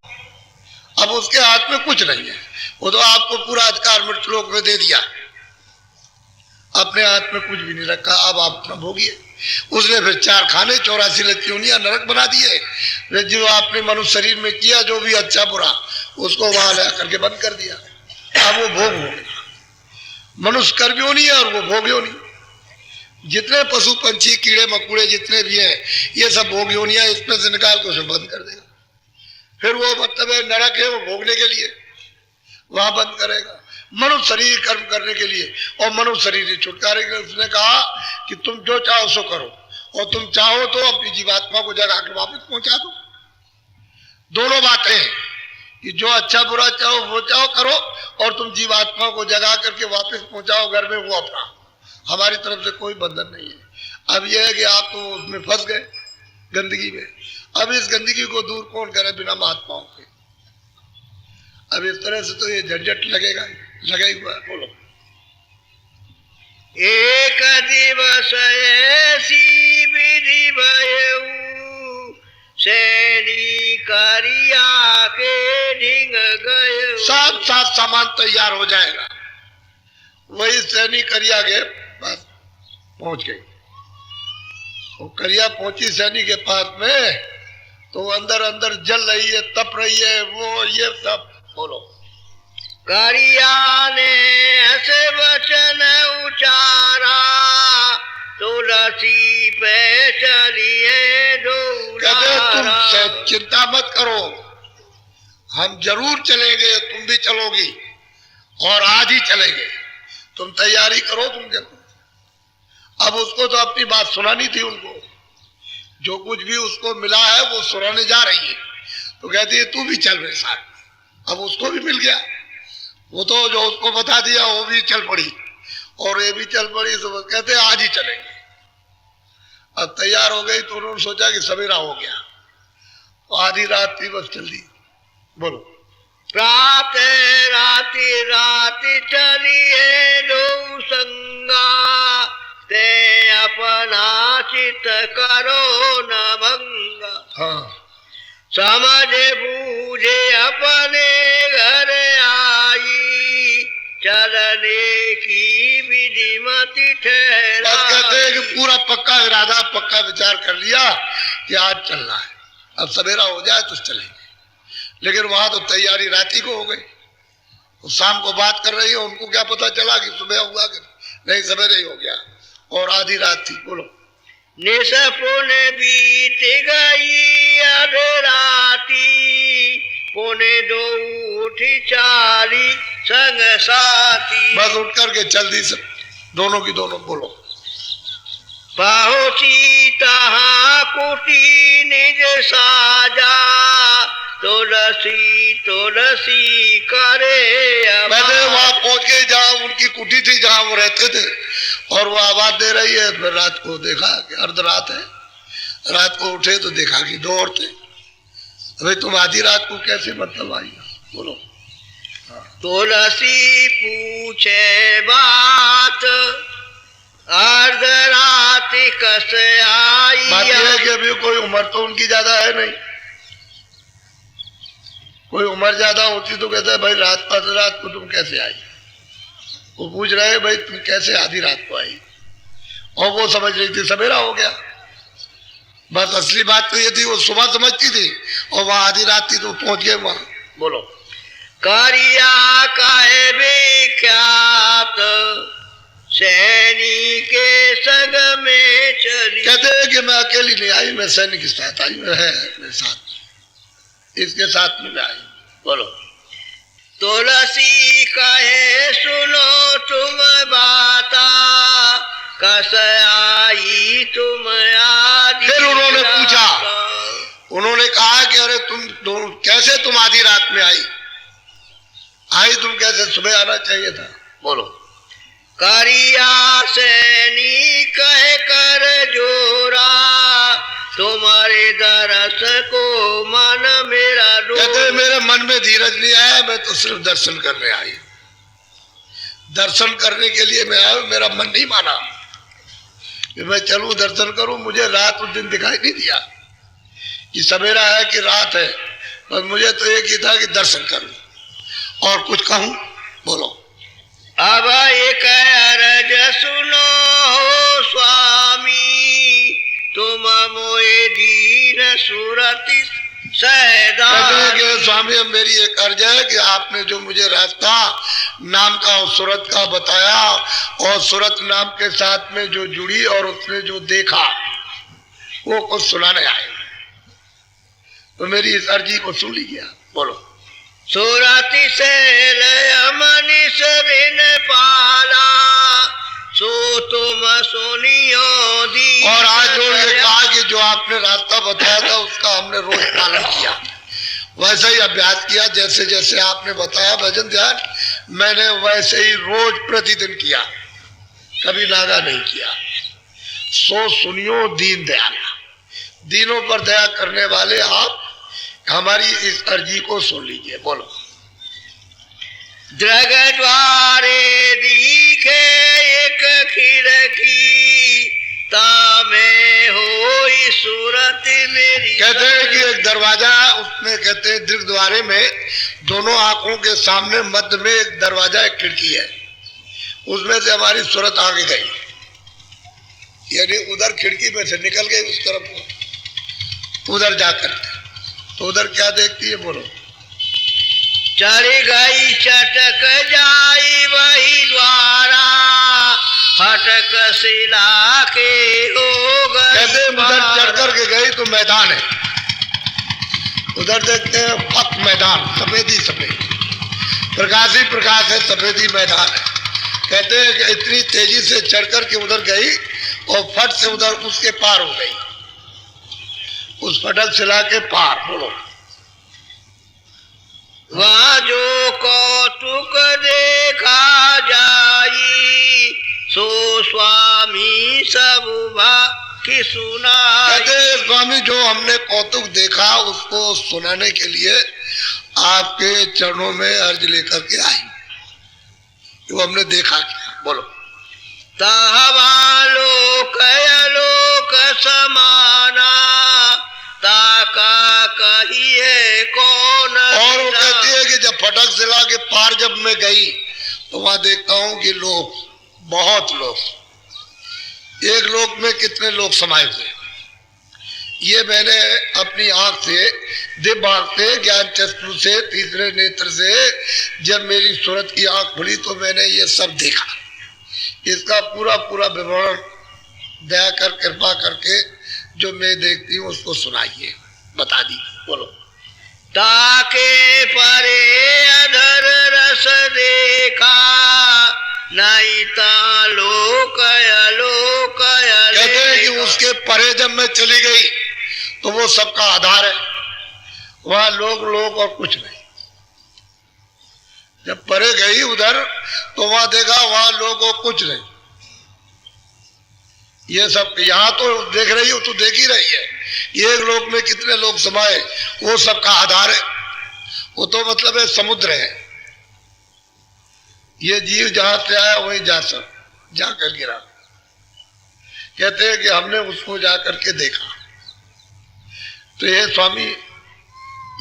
अब उसके हाथ में कुछ नहीं है, वो तो आपको पूरा अधिकार मृतलोक में दे दिया, अपने हाथ में कुछ भी नहीं रखा, अब आप अपना भोगिए। उसने फिर 4 खाने 84 लच्चियोनियां नरक बना दिए। जो आपने मनुष्य शरीर में किया जो भी अच्छा बुरा, उसको वहां ला करके बंद कर दिया। अब वो भोग हो गया, मनुष्य कर्मियों नहीं है और वो भोग्यो नहीं। जितने पशु पंछी कीड़े मकोड़े जितने भी हैं, ये सब भोग्योनियां, इसमें से निकाल के उसे बंद कर देगा। फिर वो मतलब है नरक है, वो भोगने के लिए वहां बंद करेगा, मनुष्य शरीर कर्म करने के लिए और मनुष्य शरीर छुटकारे के लिए। उसने कहा कि तुम जो चाहो सो करो, और तुम चाहो तो अपनी जीवात्मा को जगा के वापस पहुंचा दो। दोनों बातें, कि जो अच्छा बुरा चाहो वो चाहो करो, और तुम जीवात्मा को जगा करके वापस पहुंचाओ घर में, वो अपना। हमारी तरफ से कोई बंधन नहीं है। अब यह है कि आप तो उसमें फंस गए गंदगी में। अब इस गंदगी को दूर कौन करे बिना महात्माओं के? अब इस तरह से तो ये झंझट लगेगा, लगा ही हुआ है। बोलो। एक दिवस ऐसी विधि भयऊ, सैनी करिया के ढिंग गए। सब साथ सामान तैयार हो जाएगा। वही सैनी करिया के पास पहुंच गई। वो करिया पहुंची सैनी के पास में, तो अंदर अंदर जल रही है, तप रही है, वो ये सब। बोलो। करिया ने ऐसे वचन उचारा, तुलसी पे चलिए कहते तुम डोलारा। चिंता मत करो, हम जरूर चलेंगे, तुम भी चलोगी, और आज ही चलेंगे। तुम तैयारी करो, तुम जरूर। अब उसको तो अपनी बात सुनानी थी उनको, जो कुछ भी उसको मिला है वो सुनाने जा रही है। तो कहती है तू भी चल मेरे साथ। अब उसको भी मिल गया, वो तो जो उसको बता दिया वो भी चल पड़ी, और ये भी चल पड़ी। तो कहते आज ही चलेंगे। अब तैयार हो गई तो उन्होंने सोचा कि सवेरा हो गया, तो आधी रात थी, बस चल दी। बोलो। प्रात राति राति चलिए दो संगा, ते अपना चित करो न भंगा। हाँ। समझ बूझे अपने घर आई, चलने की विधि मति ठहरा। बस कहते हैं कि पूरा पक्का इरादा, पक्का विचार कर लिया कि आज चलना है। अब सवेरा हो जाए तो चलेंगे। लेकिन वहां तो तैयारी रात ही को हो गई। तो शाम को बात कर रही है, उनको क्या पता चला कि सुबह हुआ कि नहीं, सवेरे ही हो गया, और आधी रात थी। बोलो। निसपुन बीत गई अध राती, पुने दो उठी चाली संग साथी। बस उठ करके चल दी सब, दोनों की दोनों। बोलो। पहुंची तहाँ कुटी निज साजा, तुलसी तुलसी करे मैंने वहां पहुंच गए जहां उनकी कुटी थी, जहां वो रहते थे, और वो आवाज दे रही है। फिर रात को देखा कि अर्ध रात है। रात को उठे तो देखा कि दो औरतें। भाई तुम आधी रात को कैसे मतलब आई? बोलो। तुलसी पूछे बात, अर्ध रात कस आई। बात यह है कि अभी कोई उम्र तो उनकी ज्यादा है नहीं। कोई उम्र ज्यादा होती तो कहता है भाई रात को तुम कैसे आई? वो पूछ रहे भाई तुम कैसे आधी रात को आई? और वो समझ रही थी सवेरा हो गया। बस असली बात तो ये थी, वो सुबह समझती थी, और वहां आधी रात थी तो पहुंच गए वहां। बोलो। करिया काहे विख्यात, सैनी के संग में चली। कहते हैं कि मैं अकेली नहीं आई, मैं सैनिक के साथ आई, मैं है मेरे साथ, इसके साथ में आई। बोलो। तुलसी कहे सुनो तुम बाता, कस आई तुम आदि। फिर उन्होंने पूछा, उन्होंने कहा कि अरे तुम दोनों कैसे, तुम आधी रात में आई तुम कैसे? सुबह आना चाहिए था। बोलो। करिया सैनी कह कर जोरा, तुम्हारे दरस को मन मेरा कहते मेरे मन में धीरज नहीं आया, मैं तो सिर्फ दर्शन करने आई। दर्शन करने के लिए मैं आया, मेरा मन नहीं माना कि मैं चलूं दर्शन करूं। मुझे रात उस दिन दिखाई नहीं दिया कि सवेरा है कि रात है, बस मुझे तो एक ही था कि दर्शन करूं और कुछ कहूं। बोलो। अब एक अरज सुनो हो स्वामी, तुम मोए दीन सुरति सहदानी। स्वामी अब मेरी एक अर्ज है कि आपने जो मुझे रास्ता नाम का और सूरत का बताया, और सूरत नाम के साथ में जो जुड़ी और उसने जो देखा, वो कुछ सुनाने आए, तो मेरी इस अर्जी को सुन लीजिए। बोलो। सुरति से मनीष बिन पाला, सो तुम सुनियो दी। और आज जोड़ के कहा कि जो आपने रास्ता बताया था उसका हमने रोज पालन किया, वैसा ही अभ्यास किया, जैसे जैसे आपने बताया भजन ध्यान, मैंने वैसे ही रोज प्रतिदिन किया, कभी नागा नहीं किया। सो सुनियो दीन दयाल, दीनों पर दया करने वाले आप हमारी इस अर्जी को सुन लीजिए। बोलो। द्वारे दिखे एक खिड़की, तामे होई सूरत मेरी। कहते हैं कि एक दरवाजा, उसमें कहते हैं दीर्घ द्वारे में दोनों आंखों के सामने मध्य में एक दरवाजा, एक खिड़की है, उसमें से हमारी सूरत आगे गई, यानी उधर खिड़की में से निकल गई उस तरफ, उधर जाकर। तो उधर क्या देखती है? बोलो। चढ़ गई चटक जाई वही द्वारा, फटक सिला के हो गई। कहते उधर चढ़ कर के गई तो मैदान है, उधर देखते हैं फक मैदान, सफेद ही सफेद, प्रकाश ही प्रकाश है, सफेद ही मैदान है। कहते हैं कि इतनी तेजी से चढ़ कर के उधर गई और फट से उधर उसके पार हो गई, उस फटक सिला के पार। बोलो। वहाँ जो कौतुक देखा जाई, सो स्वामी सब की सुनाई। कहते हैं स्वामी जो हमने कौतुक देखा उसको सुनाने के लिए आपके चरणों में अर्ज लेकर के आई, वो हमने देखा क्या। बोलो। तावा लोक अलोक समाना, ताका कहिए कौन। और वो कहती है कि जब फटक सिला के पार जब मैं गई तो वहां देखता हूं कि लोग, बहुत लोग, एक लोक में कितने लोग समाये हुए। ये मैंने अपनी आंख से, दिव्य आंख से, ज्ञान चक्षु से, तीसरे नेत्र से जब मेरी सूरत की आंख खुली तो मैंने ये सब देखा। इसका पूरा पूरा विवरण दया कर कृपा करके जो मैं देखती हूँ उसको सुनाइए, बता दी। बोलो। ताके परे अधर रस देखा, नहीं ता लोक अलोक। कहते हैं कि उसके परे जब मैं चली गई तो वो सबका आधार है, वहां लोग लोग और कुछ नहीं। जब परे गई उधर तो वहां देखा वहां लोग और कुछ नहीं। ये सब यहाँ तो देख रही हो, तो देख ही रही है, एक लोक में कितने लोग समाये, वो सबका आधार है। वो तो मतलब है समुद्र है, ये जीव जहां से आया वहीं जाकर गिरा। कहते हैं कि हमने उसको जाकर के देखा। तो ये स्वामी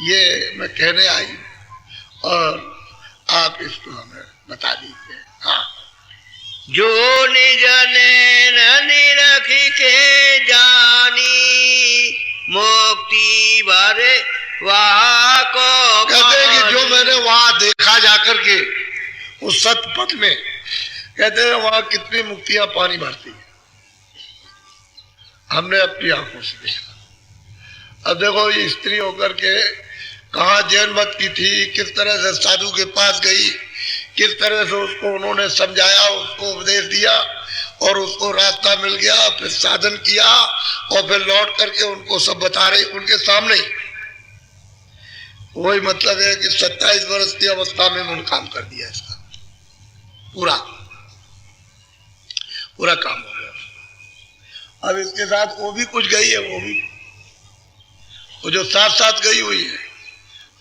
ये मैं कहने आई और आप इसको हमें बता दीजिए। हाँ। जो निज नैन निरख के जानी, मुक्ति भरे वहाँ को। कहते हैं कि जो मैंने वहां देखा जाकर के उस सत पथ में, कहते हैं वहां कितनी मुक्तियां पानी भरती है, हमने अपनी आंखों से देखा। अब देखो ये स्त्री होकर के कहाँ जैन मत की थी, किस तरह से साधु के पास गई, किस तरह से उसको उन्होंने समझाया, उसको उपदेश दिया और उसको रास्ता मिल गया, फिर साधन किया और फिर लौट करके उनको सब बता रही उनके सामने ही। वही मतलब है कि 27 वर्ष की अवस्था में उन्होंने काम कर दिया, इसका पूरा पूरा काम हो गया। अब इसके साथ वो भी कुछ गई है, वो जो साथ साथ गई हुई है,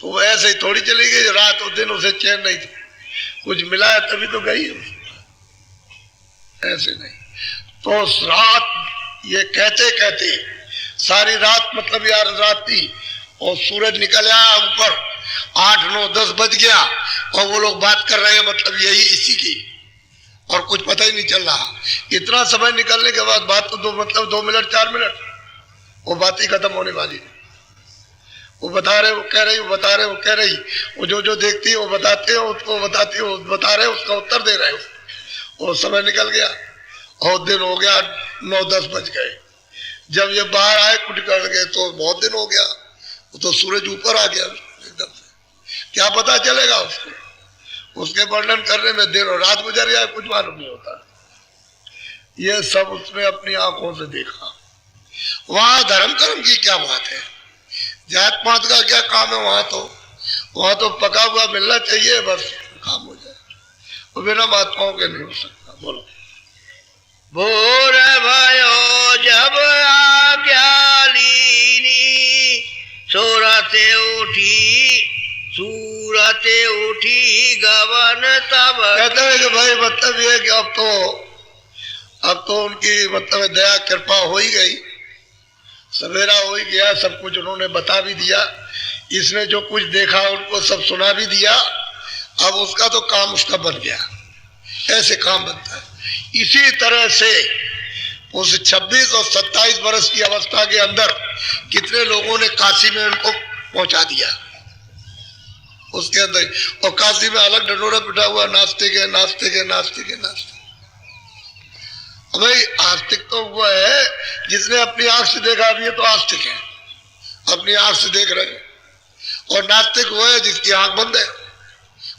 तो वो ऐसे ही थोड़ी चली गई, रात और दिन उसे चैन नहीं थी, कुछ मिला है तभी तो गई है, ऐसे नहीं। तो रात ये कहते कहते सारी रात, मतलब यार रात थी और सूरज निकल आया ऊपर, 8, 9, 10 बज गया और वो लोग बात कर रहे हैं, मतलब यही इसी की, और कुछ पता ही नहीं चल रहा। इतना समय निकलने के बाद बात तो 2 मिनट 4 मिनट, वो बात ही खत्म होने वाली है। वो बता रहे, वो कह रही, वो बता रहे, वो कह रही, वो जो देखती है वो बताते हो, उसको बताती हो, बता रहे, उसका उत्तर दे रहे हो। वो समय निकल गया और दिन हो गया, 9-10 बज गए। जब ये बाहर आए कुछ कर गए तो बहुत दिन हो गया, वो तो सूरज ऊपर आ गया एकदम से, क्या पता चलेगा उसको, उसके वर्णन करने में दिन और रात गुजर जाए कुछ मालूम नहीं होता। ये सब उसने अपनी आंखों से देखा। वहां धर्म कर्म की क्या बात है, जात पात का क्या काम है वहां तो पका हुआ मिलना चाहिए, बस काम हो जाए। वो बिना महात्माओं के नहीं हो सकता। बोलो। भोर भयो जब आज्ञा लीनी, सूरते उठी गवन तब। कहते हैं कि भाई मतलब ये कि अब तो उनकी मतलब दया कृपा हो ही गई, सवेरा हो ही गया, सब कुछ उन्होंने बता भी दिया, इसने जो कुछ देखा उनको सब सुना भी दिया, अब उसका तो काम उसका बन गया। ऐसे काम बनता है। इसी तरह से उस 26 और 27 वर्ष की अवस्था के अंदर कितने लोगों ने काशी में उनको पहुंचा दिया उसके अंदर, और काशी में अलग ढंढोरा पिटा हुआ, नास्तिक है नास्तिक है नास्तिक है नास्तिक। भाई आस्तिक तो वो है जिसने अपनी आंख से देखा, अभी ये तो आस्तिक है, अपनी आंख से देख रहे हैं। और नास्तिक वो है जिसकी आंख बंद है,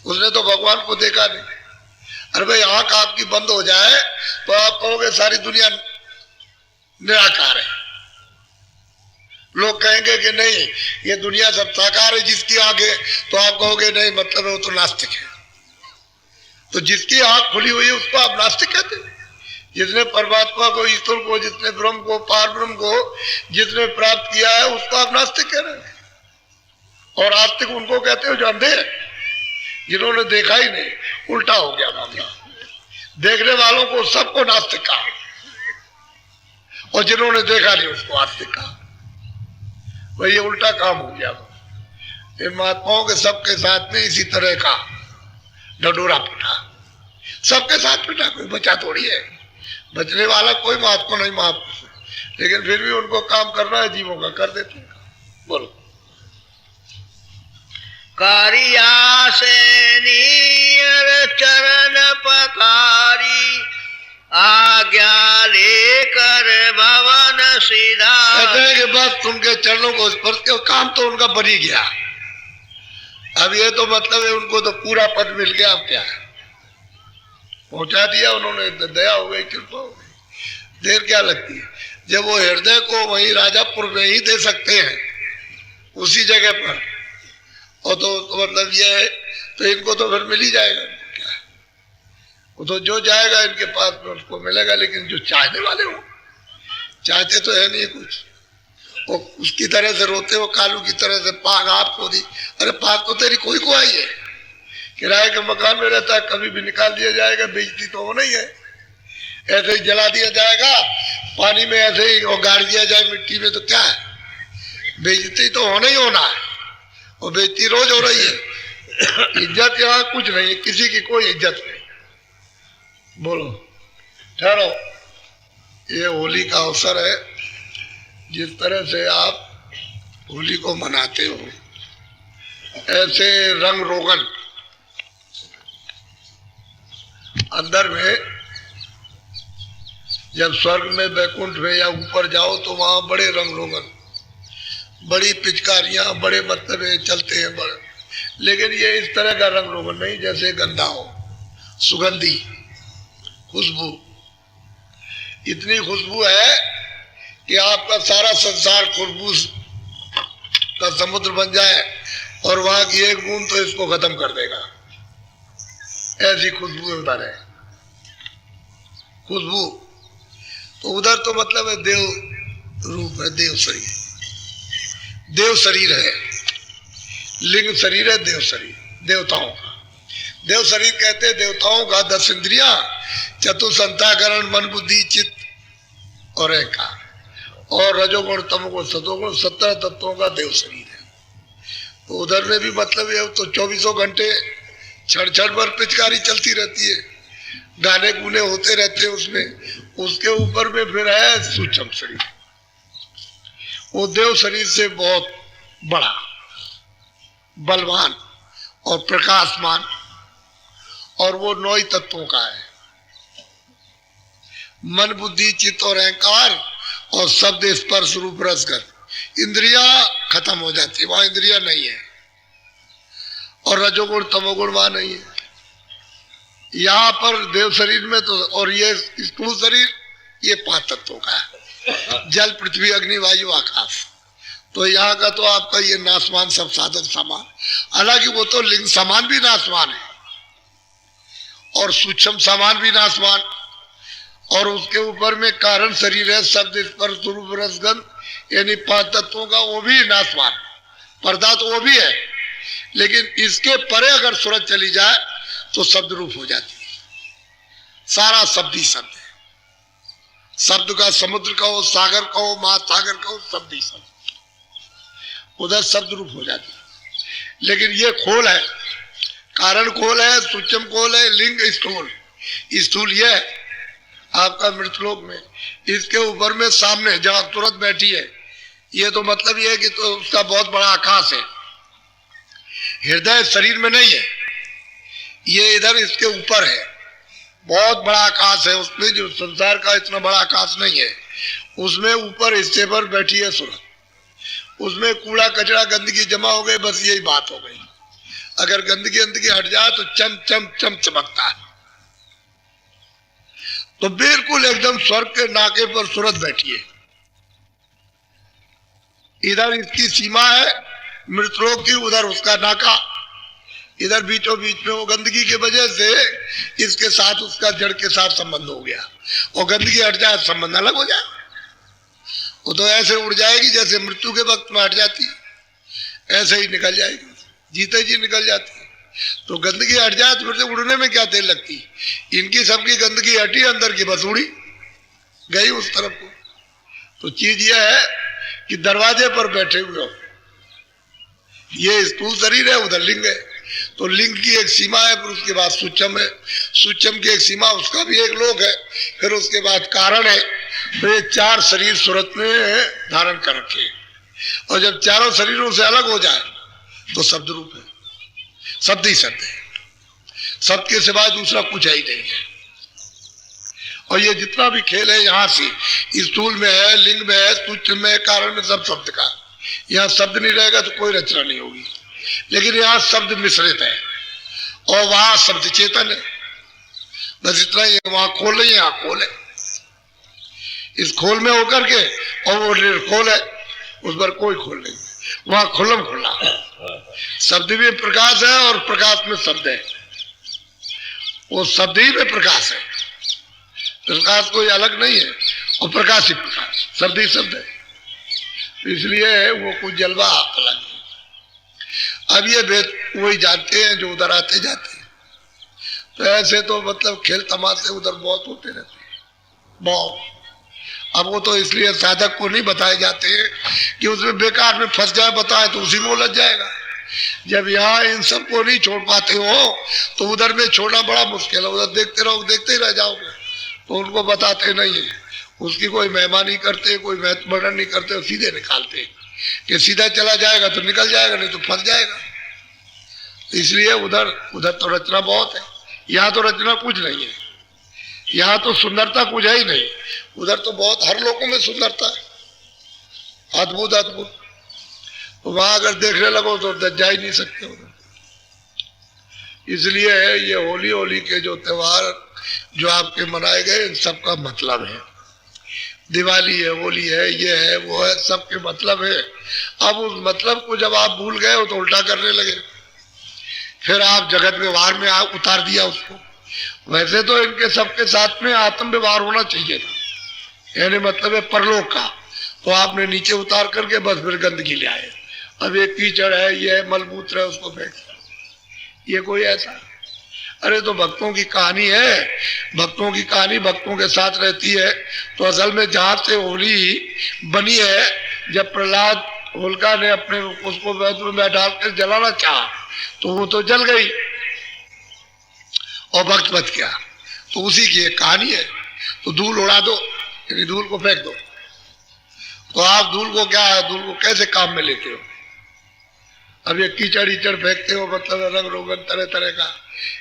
उसने तो भगवान को देखा नहीं। अरे भाई आंख आपकी बंद हो जाए तो आप कहोगे सारी दुनिया निराकार है, लोग कहेंगे कि नहीं ये दुनिया सब साकार है जिसकी आंख है, तो आप कहोगे नहीं मतलब वो तो नास्तिक है। तो जिसकी आंख खुली हुई है उसको आप नास्तिक कहते हैं। जिसने परमात्मा को, ईश्वर को, जिसने ब्रह्म को, पार ब्रह्म को जिसने प्राप्त किया है उसको आप नास्तिक कह रहे हैं। और आस्तिक उनको कहते हो जो अंधे हैं, जिन्होंने देखा ही नहीं। उल्टा हो गया मामला, देखने वालों को सबको नास्तिक कहा और जिन्होंने देखा नहीं उसको आस्तिक कहा। भाई ये उल्टा काम हो गया। इन महात्माओं के सबके साथ में इसी तरह का ढंढोरा पिटा, सबके साथ पिटा, कोई बचा थोड़ी है, बचने वाला कोई महात्मा नहीं महापुरुष, लेकिन फिर भी उनको काम करना है जीवों का, कर देते हैं। बोलो। कारिया से नीर चरण पकारी, आज्ञा लेकर भवन सीधा। कहते हैं कि बस उनके चरणों को स्पर्श किया, काम तो उनका बन ही गया। अब ये तो मतलब है उनको तो पूरा पद मिल गया, अब क्या है, पहुंचा दिया उन्होंने, दया हो गई, कृपा हो गई। देर क्या लगती है, जब वो हृदय को वहीं राजापुर में ही दे सकते हैं उसी जगह पर, और तो मतलब ये है तो इनको तो फिर मिल ही जाएगा। क्या है, वो तो जो जाएगा इनके पास में उसको मिलेगा, लेकिन जो चाहने वाले हो, चाहते तो है नहीं कुछ, वो उसकी तरह से रोते हो, कालू की तरह से पाग आपको दी। अरे पाग तो तेरी कोई को आई है, किराए के मकान में रहता है, कभी भी निकाल दिया जाएगा, बेइज्जती तो होना ही है। ऐसे ही जला दिया जाएगा, पानी में ऐसे ही और गाड़ दिया जाए मिट्टी में, तो क्या है, बेइज्जती तो होना ही होना है, और बेइज्जती रोज हो रही है। इज्जत यहाँ कुछ नहीं, किसी की कोई इज्जत नहीं। बोलो ठहरो, ये होली का अवसर है, जिस तरह से आप होली को मनाते हो ऐसे रंग रोगन अंदर में, जब स्वर्ग में वैकुंठ में या ऊपर जाओ तो वहां बड़े रंग रोगन, बड़ी पिचकारियां, बड़े मतलब चलते हैं बड़े, लेकिन ये इस तरह का रंग रोगन नहीं जैसे गंदा हो, सुगंधी खुशबू, इतनी खुशबू है कि आपका सारा संसार खुशबू का समुद्र बन जाए और वहां की एक बूंद तो इसको खत्म कर देगा। ऐसी खुशबू उधर है, खुशबू तो उधर तो मतलब है देव रूप है, देव शरीर, देव शरीर है, लिंग शरीर है, देव शरीर, देवताओं का। देव शरीर कहते हैं देवताओं का 10 इंद्रियां, चतुसंताकरण, मन बुद्धि चित्त और अहंकार, और रजोगुण तमोगुण सतोगुण, 17 तत्वों का देव शरीर है। तो उधर में भी मतलब ये तो 24 घंटे क्षण क्षण भर पिचकारी चलती रहती है, गाने गुने होते रहते हैं उसमें। उसके ऊपर में फिर है सूक्ष्म शरीर, वो देव शरीर से बहुत बड़ा, बलवान और प्रकाशमान, और वो 9 तत्वों का है, मन बुद्धि चित्त और अहंकार, और शब्द स्पर्श रूप रसगंध। इंद्रिया खत्म हो जाती है, वहां इंद्रिया नहीं है, और रजोगुण तमोगुण वहां नहीं है। यहाँ पर देव शरीर में तो, और ये स्थूल शरीर ये 5 तत्वों का है, जल पृथ्वी अग्नि वायु आकाश, तो यहाँ का तो आपका ये नासमान सब साधन सामान, हालांकि वो तो लिंग सामान भी नासमान है और सूक्ष्म सामान भी नासमान, और उसके ऊपर में कारण शरीर है, शब्द स्पर्श रूप रस गंध यानी 5 तत्वों का वो भी नासमान पदार्थ वो भी है। लेकिन इसके परे अगर सूरत चली जाए तो शब्द रूप हो जाती है, सारा शब्द ही शब्द है। शब्द का समुद्र कहो, सागर कहो, महासागर कहो, शब्द ही शब्द, उधर शब्द रूप हो जाती है। लेकिन ये खोल है, कारण खोल है, सूक्ष्म खोल है, लिंग स्थूल। स्थूल ये है आपका मृतलोक में, इसके ऊपर में सामने जहां तुरंत बैठी है, ये तो मतलब ये है कि तो उसका बहुत बड़ा आकाश है। हृदय शरीर में नहीं है, ये इधर इसके ऊपर है, बहुत बड़ा आकाश है। उसमें जो संसार का इतना बड़ा आकाश नहीं है, उसमें ऊपर हिस्से पर बैठी है सूरत। उसमें कूड़ा कचरा गंदगी जमा हो गई, बस यही बात हो गई। अगर गंदगी हट जाए तो चम चम चम चमकता है। तो बिल्कुल एकदम स्वर्ग के नाके पर सूरत बैठी है। इधर इसकी सीमा है मृतलोक की, उधर उसका नाका, इधर बीचों बीच में वो गंदगी के वजह से इसके साथ उसका जड़ के साथ संबंध हो गया, और गंदगी हट जाए संबंध अलग हो जाए। वो तो ऐसे उड़ जाएगी जैसे मृत्यु के वक्त में हट जाती है, ऐसे ही निकल जाएगी, जीते जी निकल जाती है। तो गंदगी हट जाए तो फिर से उड़ने में क्या देर लगती। इनकी सबकी गंदगी हटी अंदर की, बस उड़ी गई उस तरफ को। तो चीज यह है कि दरवाजे पर बैठे हुए हो, ये स्थूल शरीर है, उधर लिंग है। तो लिंग की एक सीमा है, फिर उसके बाद सूक्ष्म है, सूक्ष्म की एक सीमा, उसका भी एक लोक है, फिर उसके बाद कारण है। तो ये 4 शरीर सूरत में धारण कर रखे, और जब चारों शरीरों से अलग हो जाए तो शब्द रूप है, शब्द ही शब्द है, शब्द के सिवाय दूसरा कुछ है ही नहीं है। और ये जितना भी खेल है यहाँ से, स्थूल में है, लिंग में है, सूक्ष्म में है, कारण में, सब शब्द का। यहाँ शब्द नहीं रहेगा तो कोई रचना नहीं होगी। लेकिन यहाँ शब्द मिश्रित है और वहां शब्द चेतन है, बस इतना ही। वहां खोल नहीं है, यहाँ खोल है। इस खोल में होकर के, और वो निर्खोल है, उस पर कोई खोल नहीं, वहां खुल्लम खुल्ला। शब्द भी प्रकाश है और प्रकाश में शब्द है, वो शब्द ही में प्रकाश है, प्रकाश कोई अलग नहीं है, और प्रकाश ही प्रकाश, शब्द ही शब्द है। इसलिए वो कुछ जलवा अलग है। अब ये भेद वही जानते हैं जो उधर आते जाते हैं। तो ऐसे तो मतलब खेल तमाशे उधर बहुत होते रहते हैं, बहुत। अब वो तो इसलिए साधक को नहीं बताए जाते हैं कि उसमें बेकार में फंस जाए, बताए तो उसी में उलझ जाएगा। जब यहाँ इन सबको नहीं छोड़ पाते हो तो उधर में छोड़ना बड़ा मुश्किल है। उधर देखते रहो, देखते ही रह जाओगे। तो उनको बताते नहीं है, उसकी कोई महिमा नहीं करते, कोई महत्व वर्णन नहीं करते, सीधे निकालते कि सीधा चला जाएगा तो निकल जाएगा, नहीं तो फंस जाएगा। इसलिए उधर तो रचना बहुत है, यहाँ तो रचना कुछ नहीं है, यहाँ तो सुंदरता कुछ है ही नहीं। उधर तो बहुत, हर लोगों में सुंदरता है, अद्भुत अद्भुत। तो वहां अगर देखने लगो तो जा ही नहीं सकते उधर। इसलिए ये होली के जो त्योहार जो आपके मनाए गए, इन सबका मतलब है। दिवाली है, होली है, ये है, वो है, सबके मतलब है। अब उस मतलब को जब आप भूल गए हो तो उल्टा करने लगे, फिर आप जगत व्यवहार में आप उतार दिया उसको। वैसे तो इनके सबके साथ में आत्म व्यवहार होना चाहिए था, यानी मतलब है परलोक का। तो आपने नीचे उतार करके बस फिर गंदगी ले आए। अब एक कीचड़ है, ये है, मलमूत्र है, उसको फेंक, ये कोई ऐसा। अरे तो भक्तों की कहानी है, भक्तों की कहानी भक्तों के साथ रहती है। तो असल में जहां से होली बनी है, जब प्रहलाद होलिका ने अपने उसको बैतूल में डालकर जलाना चाहा तो वो तो जल गई और भक्त बच गया। तो उसी की एक कहानी है। तो धूल उड़ा दो, यानी धूल को फेंक दो। तो आप धूल को क्या है, धूल को कैसे काम में लेते हो? अब ये कीचड़ ईचड़ फेंकते हो, मतलब रंग रोगन तरह तरह का,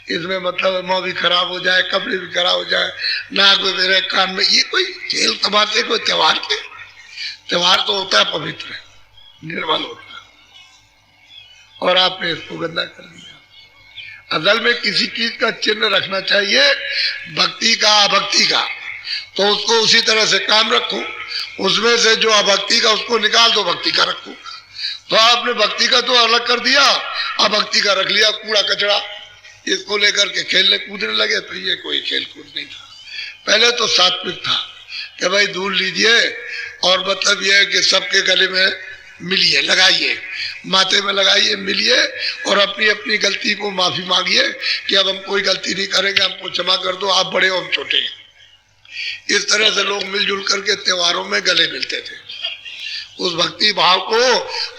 इसमें मतलब मुंह भी खराब हो जाए, कपड़े भी खराब हो जाए, नाक में मेरे कान में, ये कोई खेल तमाशे कोई त्योहार के? त्योहार तो होता है पवित्र, निर्मल होता है, और आपने इसको गंदा कर दिया। असल में किसी चीज का चिन्ह रखना चाहिए, भक्ति का अभक्ति का। तो उसको उसी तरह से काम रखो, उसमें से जो अभक्ति का उसको निकाल दो, भक्ति का रखो। तो आपने भक्ति का तो अलग कर दिया, अभक्ति का रख लिया कूड़ा कचरा, इसको लेकर के खेलने कूदने लगे। तो ये कोई खेल कूद नहीं था। पहले तो सात्विक था कि भाई दूध लीजिए और मतलब ये है कि सबके गले में मिलिए, लगाइए, माथे में लगाइए, मिलिए और अपनी अपनी गलती को माफी मांगिए कि अब हम कोई गलती नहीं करेंगे, हमको क्षमा कर दो, आप बड़े और हम छोटे हैं। इस तरह से लोग मिलजुल करके त्योहारों में गले मिलते थे। उस भक्ति भाव को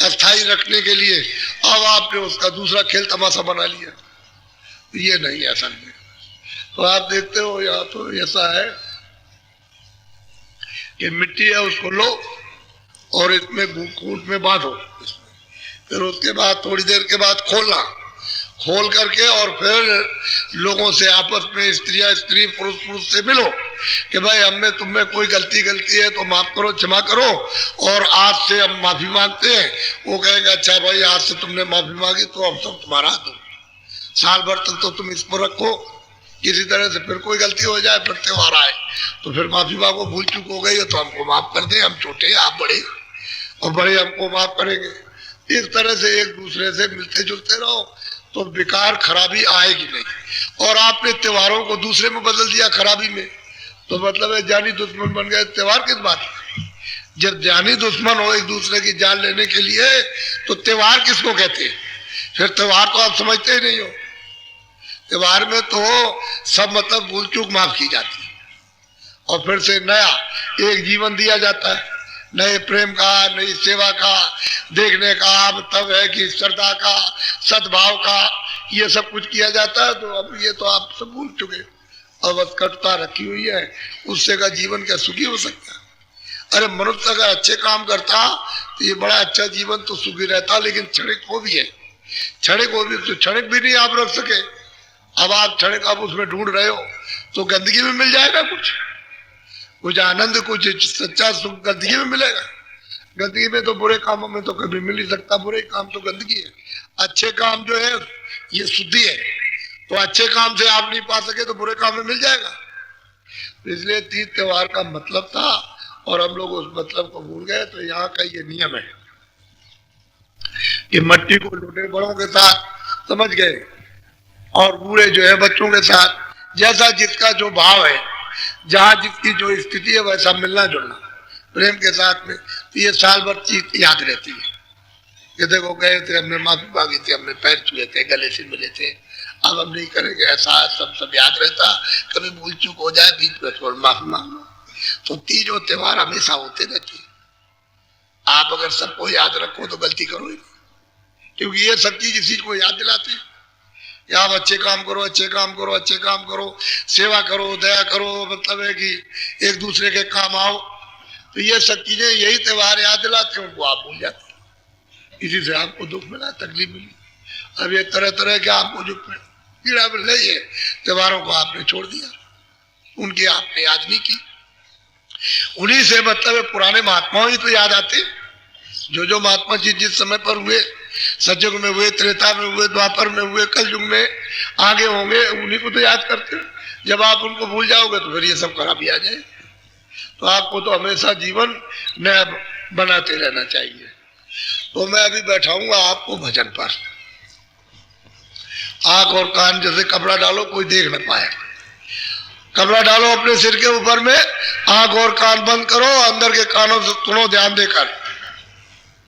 अस्थायी रखने के लिए अब आपने उसका दूसरा खेल तमाशा बना लिया। ये नहीं, ऐसा नहीं। तो आप देखते हो यहाँ तो ऐसा है कि मिट्टी है, उसको लो और इसमें कूट में बांधो, फिर उसके बाद थोड़ी देर के बाद खोलना, खोल करके और फिर लोगों से आपस में स्त्रियां स्त्री पुरुष पुरुष से मिलो कि भाई हमें तुम में कोई गलती है तो माफ करो, क्षमा करो और आज से हम माफी मांगते हैं। वो कहेगा अच्छा भाई आज से तुमने माफी मांगी तो अब सब तुम्हारा दो, साल भर तक तो तुम इसको रखो, किसी तरह से फिर कोई गलती हो जाए, फिर त्योहार आए तो फिर माफी मांगो, भूल चूक हो गई है तो हमको माफ कर दे, हम छोटे हैं आप बड़े और बड़े हमको माफ करेंगे। इस तरह से एक दूसरे से मिलते जुलते रहो तो बेकार खराबी आएगी नहीं। और आपने त्योहारों को दूसरे में बदल दिया खराबी में, तो मतलब है जानी दुश्मन बन गए। त्योहार किस बात है? जब जानी दुश्मन हो एक दूसरे की जान लेने के लिए तो त्योहार किसको कहते हैं? फिर त्योहार तो आप समझते ही नहीं हो। त्योहार में तो सब मतलब भूल चूक माफ की जाती है और फिर से नया एक जीवन दिया जाता है, नए प्रेम का, नई सेवा का, देखने का मतलब है कि श्रद्धा का, सद्भाव का, ये सब कुछ किया जाता है। तो अब ये तो आप सब भूल चुके, अब कटुता रखी हुई है, उससे का जीवन क्या सुखी हो सकता है? अरे मनुष्य अगर अच्छे काम करता तो ये बड़ा अच्छा जीवन तो सुखी रहता, लेकिन क्षणिक वो भी है, क्षणिक वो भी, तो क्षणिक भी नहीं आप रख सके। अब आप क्षणिक आप उसमें ढूंढ रहे हो तो गंदगी में मिल जाएगा कुछ आनंद, कुछ सच्चा सुख गंदगी में मिलेगा। गंदगी में तो बुरे कामों में तो कभी मिल नहीं सकता, बुरे काम तो गंदगी है। अच्छे काम जो है ये शुद्धि है, तो अच्छे काम से आप नहीं पा सके तो बुरे काम में मिल जाएगा। इसलिए तीज त्योहार का मतलब था और हम लोग उस मतलब को भूल गए। तो यहाँ का ये नियम है कि मट्टी को छोटे बड़ों के साथ समझ गए और बूढ़े जो है बच्चों के साथ, जैसा जिसका जो भाव है, जहां जिसकी जो स्थिति है वैसा मिलना जुलना प्रेम के साथ में। तो ये साल भर चीज याद रहती है कि देखो गए थे, हमने माफी मांगी थी, हमने पैर छुए थे, गले से मिले थे, अब हम नहीं करेंगे, ऐसा सब याद रहता। कभी भूल चूक हो जाए बीच में थोड़ा माफी मांग लो। तो तीज और त्योहार हमेशा होते रहते हैं। आप अगर सबको याद रखो तो गलती करो ही, क्योंकि ये सब चीज इसी को याद दिलाते हैं कि आप अच्छे काम करो, अच्छे काम करो, अच्छे काम करो, सेवा करो, दया करो, मतलब है कि एक दूसरे के काम आओ। तो ये सब चीजें यही त्योहार याद दिलाते हैं, उनको आप भूल जाते हैं। इसी से आपको दुख मिला, तकलीफ मिली। अब ये तरह तरह के आपको जो पीड़ा मिल रही है, त्योहारों को आपने छोड़ दिया, उनकी आपने याद नहीं की। उन्हीं से मतलब पुराने महात्माओं ही तो याद आते, जो महात्मा जी जिस समय पर हुए, सतयुग में हुए, त्रेता में हुए, द्वापर में हुए, कल युग में आगे होंगे, उन्हीं को तो याद करते हैं। जब आप उनको भूल जाओगे तो फिर ये सब खराबी आ जाए। तो आपको तो हमेशा जीवन नया बनाते रहना चाहिए। तो मैं अभी बैठाऊंगा आपको भजन पर। आंख और कान जैसे कपड़ा डालो कोई देख न पाए, कपड़ा डालो अपने सिर के ऊपर में, आंख और कान बंद करो, अंदर के कानों से सुनो ध्यान देकर।